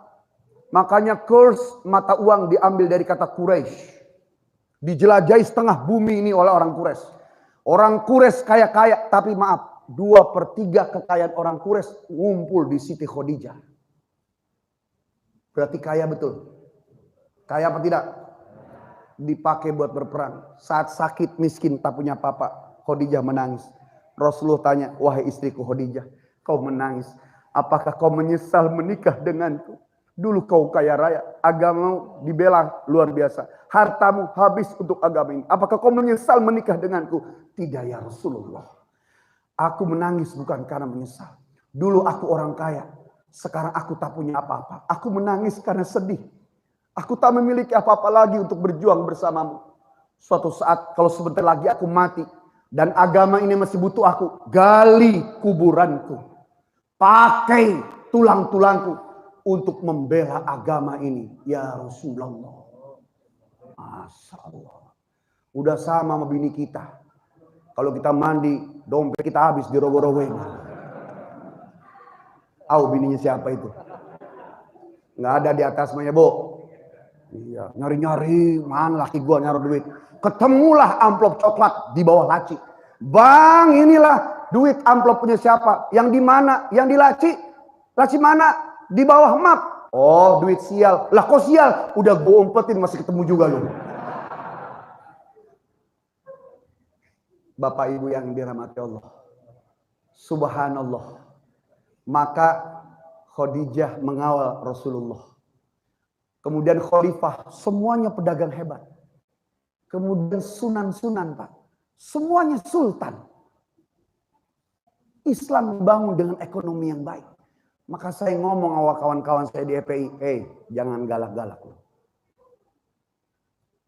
Speaker 1: Makanya kurs mata uang diambil dari kata Quraisy. Dijelajahi setengah bumi ini oleh orang Quraisy. Orang Quraisy kaya-kaya, tapi maaf, 2/3 kekayaan orang Quraisy ngumpul di Siti Khadijah. Berarti kaya betul. Kaya apa tidak? Dipakai buat berperang. Saat sakit miskin tak punya apa-apa, Khadijah menangis. Rasulullah tanya, wahai istriku Khadijah, kau menangis. Apakah kau menyesal menikah denganku? Dulu kau kaya raya, agamamu dibela luar biasa. Hartamu habis untuk agama ini. Apakah kau menyesal menikah denganku? Tidak ya Rasulullah. Aku menangis bukan karena menyesal. Dulu aku orang kaya. Sekarang aku tak punya apa-apa. Aku menangis karena sedih. Aku tak memiliki apa-apa lagi untuk berjuang bersamamu. Suatu saat kalau sebentar lagi aku mati. Dan agama ini masih butuh aku. Gali kuburanku. Pakai tulang-tulangku. Untuk membela agama ini. Ya Rasulullah. Masya Allah. Udah sama bini kita. Kalau kita mandi, dompet kita habis di rogo-rogoin. Tahu bininya siapa itu? Nggak ada di atas namanya, Bu. Iya, nyari-nyari, mana laki gua nyari duit. Ketemulah amplop coklat di bawah laci. Bang, inilah duit amplop punya siapa? Yang di mana? Yang di laci. Laci mana? Di bawah map. Oh, duit sial. Lah kok sial? Udah gua umpetin masih ketemu juga lu. Bapak Ibu yang dirahmati Allah. Subhanallah. Maka Khadijah mengawal Rasulullah. Kemudian khalifah, semuanya pedagang hebat. Kemudian sunan-sunan Pak. Semuanya sultan. Islam dibangun dengan ekonomi yang baik. Maka saya ngomong sama kawan-kawan saya di EPI, jangan galak-galak.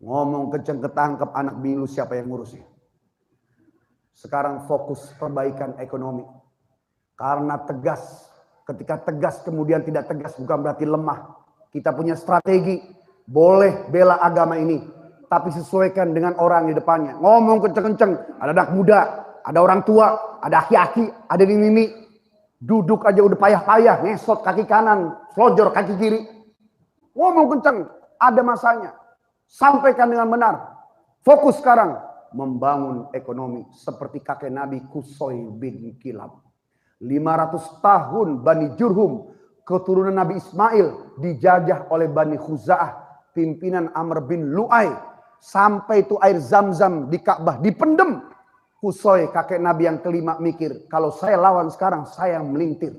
Speaker 1: Ngomong kenceng ketangkep anak bilu siapa yang ngurusin. Sekarang fokus perbaikan ekonomi. Karena tegas. Ketika tegas kemudian tidak tegas bukan berarti lemah. Kita punya strategi. Boleh bela agama ini. Tapi sesuaikan dengan orang di depannya. Ngomong kenceng-kenceng. Ada anak muda. Ada orang tua. Ada aki-aki. Ada nini. Duduk aja udah payah-payah. Ngesot kaki kanan. Selojor kaki kiri. ngomong kencang, ada masanya. Sampaikan dengan benar. Fokus sekarang membangun ekonomi seperti kakek Nabi Qusay bin Kilab. 500 tahun Bani Jurhum, keturunan Nabi Ismail, dijajah oleh Bani Khuza'ah, pimpinan Amr bin Lu'ay. Sampai itu air Zam-Zam di Ka'bah dipendem. Qusay, kakek Nabi yang kelima, mikir, kalau saya lawan sekarang, saya melintir.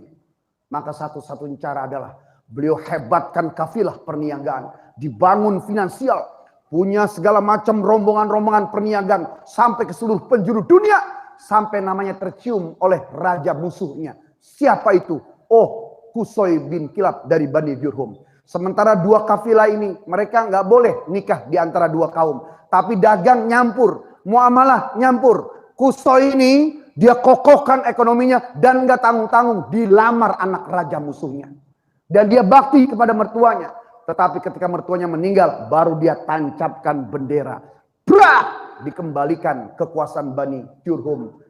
Speaker 1: Maka satu-satunya cara adalah beliau hebatkan kafilah perniagaan, dibangun finansial, punya segala macam rombongan-rombongan perniagaan sampai ke seluruh penjuru dunia, sampai namanya tercium oleh raja musuhnya. Siapa itu? Oh, Qusay bin Kilab dari Bani Jurhum. Sementara dua kafilah ini, mereka nggak boleh nikah di antara dua kaum, tapi dagang nyampur, muamalah nyampur. Qusay ini dia kokohkan ekonominya dan nggak tanggung-tanggung dilamar anak raja musuhnya. Dan dia bakti kepada mertuanya. Tetapi ketika mertuanya meninggal, baru dia tancapkan bendera. Brak! Dikembalikan kekuasaan Bani Jurhum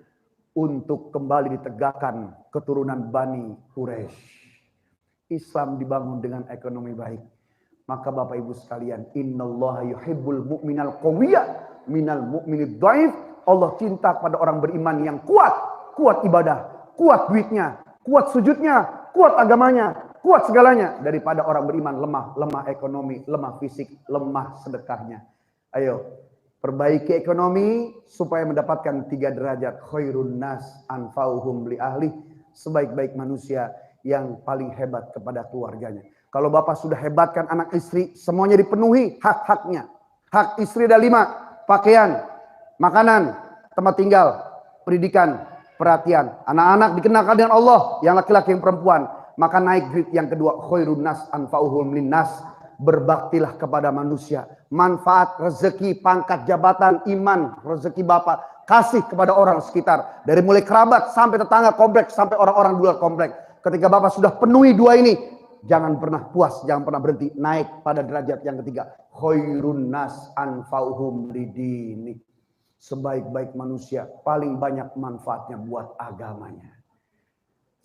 Speaker 1: untuk kembali ditegakkan keturunan Bani Quraisy. Islam dibangun dengan ekonomi baik. Maka Bapak Ibu sekalian, innallaha yuhibbul mu'minal qawiyya minal mu'minid dhaif. Allah cinta pada orang beriman yang kuat, kuat ibadah, kuat duitnya, kuat sujudnya, kuat agamanya, kuat segalanya daripada orang beriman lemah, lemah ekonomi, lemah fisik, lemah sedekahnya. Ayo, perbaiki ekonomi supaya mendapatkan 3 derajat. Khairun nas anfa'uhum li ahli, sebaik-baik manusia yang paling hebat kepada keluarganya. Kalau Bapak sudah hebatkan anak istri, semuanya dipenuhi hak-haknya. Hak istri ada 5, pakaian, makanan, tempat tinggal, pendidikan, perhatian. Anak-anak dikenalkan dengan Allah, yang laki-laki yang perempuan. Maka naik grade yang kedua, khairun nas anfa'uhum linnas, berbaktilah kepada manusia. Manfaat, rezeki, pangkat, jabatan, iman, rezeki Bapak kasih kepada orang sekitar, dari mulai kerabat sampai tetangga komplek sampai orang-orang di luar komplek. Ketika Bapak sudah penuhi 2 ini, jangan pernah puas, jangan pernah berhenti, naik pada derajat yang ketiga, khairun nas anfa'uhum lidini, sebaik-baik manusia paling banyak manfaatnya buat agamanya.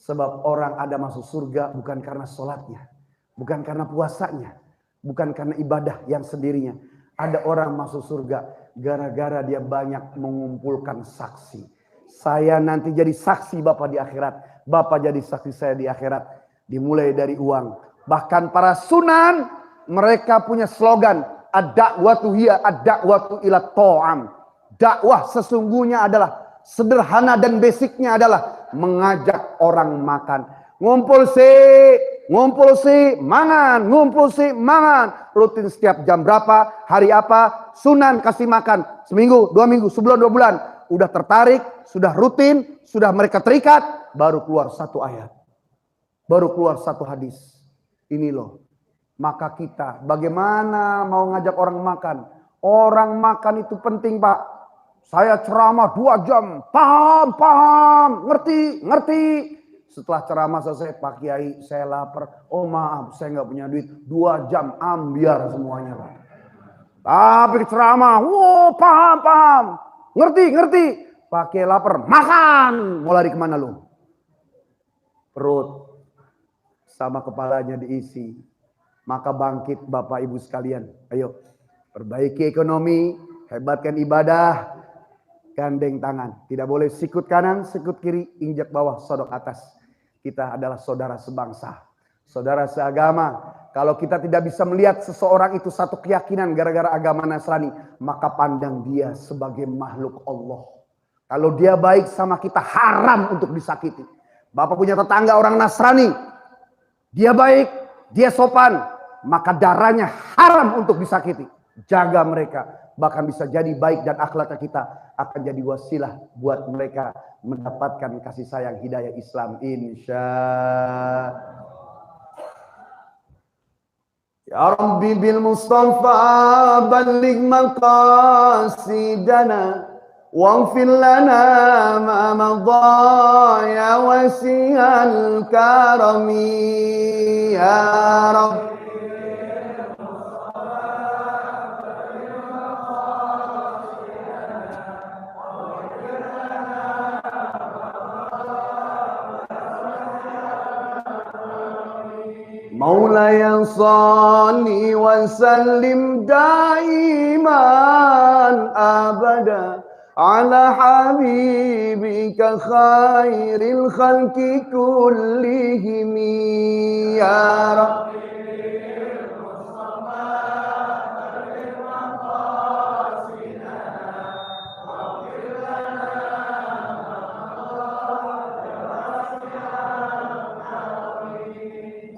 Speaker 1: Sebab orang ada masuk surga bukan karena sholatnya, bukan karena puasanya, bukan karena ibadah yang sendirinya. Ada orang masuk surga gara-gara dia banyak mengumpulkan saksi. Saya nanti jadi saksi Bapak di akhirat, Bapak jadi saksi saya di akhirat. Dimulai dari uang. Bahkan para sunan, mereka punya slogan, ad-da'watu hiya ad-da'watu ila ta'am. Dakwah sesungguhnya adalah, sederhana dan basicnya adalah mengajak orang makan. Ngumpul sih, mangan, ngumpul sih, mangan. Rutin setiap jam berapa, hari apa, sunan kasih makan. Seminggu, 2 minggu, sebulan, 2 bulan. Udah tertarik, sudah rutin, sudah mereka terikat, baru keluar 1 ayat. Baru keluar 1 hadis. Ini loh. Maka kita bagaimana mau ngajak orang makan? Orang makan itu penting Pak. Saya ceramah 2 jam. Paham. Ngerti. Setelah ceramah selesai, Pak Kiai saya lapar. Oh maaf saya nggak punya duit. 2 jam ambiar semuanya Pak. Tapi ceramah. Wow paham. Ngerti. Pak Kiai lapar. Makan. Mau lari kemana lu? Perut. Sama kepalanya diisi. Maka bangkit Bapak Ibu sekalian. Ayo perbaiki ekonomi, hebatkan ibadah, gandeng tangan. Tidak boleh sikut kanan, sikut kiri, injak bawah, sodok atas. Kita adalah saudara sebangsa, saudara seagama. Kalau kita tidak bisa melihat seseorang itu satu keyakinan gara-gara agama Nasrani, maka pandang dia sebagai makhluk Allah. Kalau dia baik sama kita, haram untuk disakiti. Bapak punya tetangga orang Nasrani, dia baik, dia sopan, maka darahnya haram untuk disakiti. Jaga mereka, bahkan bisa jadi baik dan akhlaknya kita akan jadi wasilah buat mereka mendapatkan kasih sayang hidayah Islam insya. Ya Rabbi bil Mustafa balligh maqasidana waghfir lana ma madha ya wasi'al karami ya Rabbi. مولاي صل وسلم دائما أبدا على حبيبك خير الخلق كلهم يا رب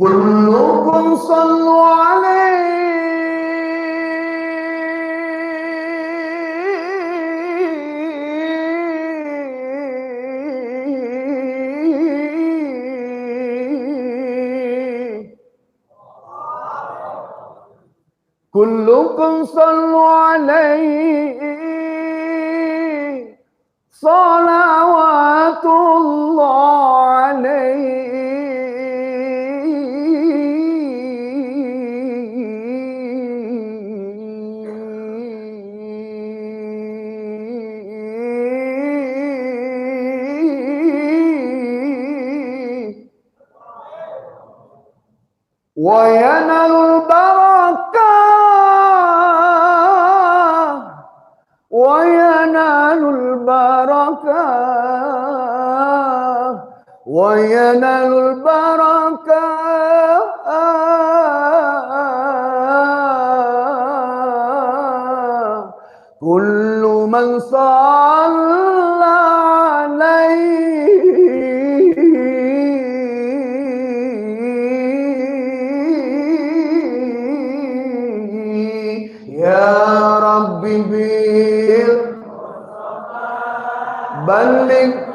Speaker 1: كلكم صلوا عليه كلكم صلوا عليه صلوات الله عليه وينال البركة وينال البركة وينال البركة كل من صلى عليه يا ربي بلغ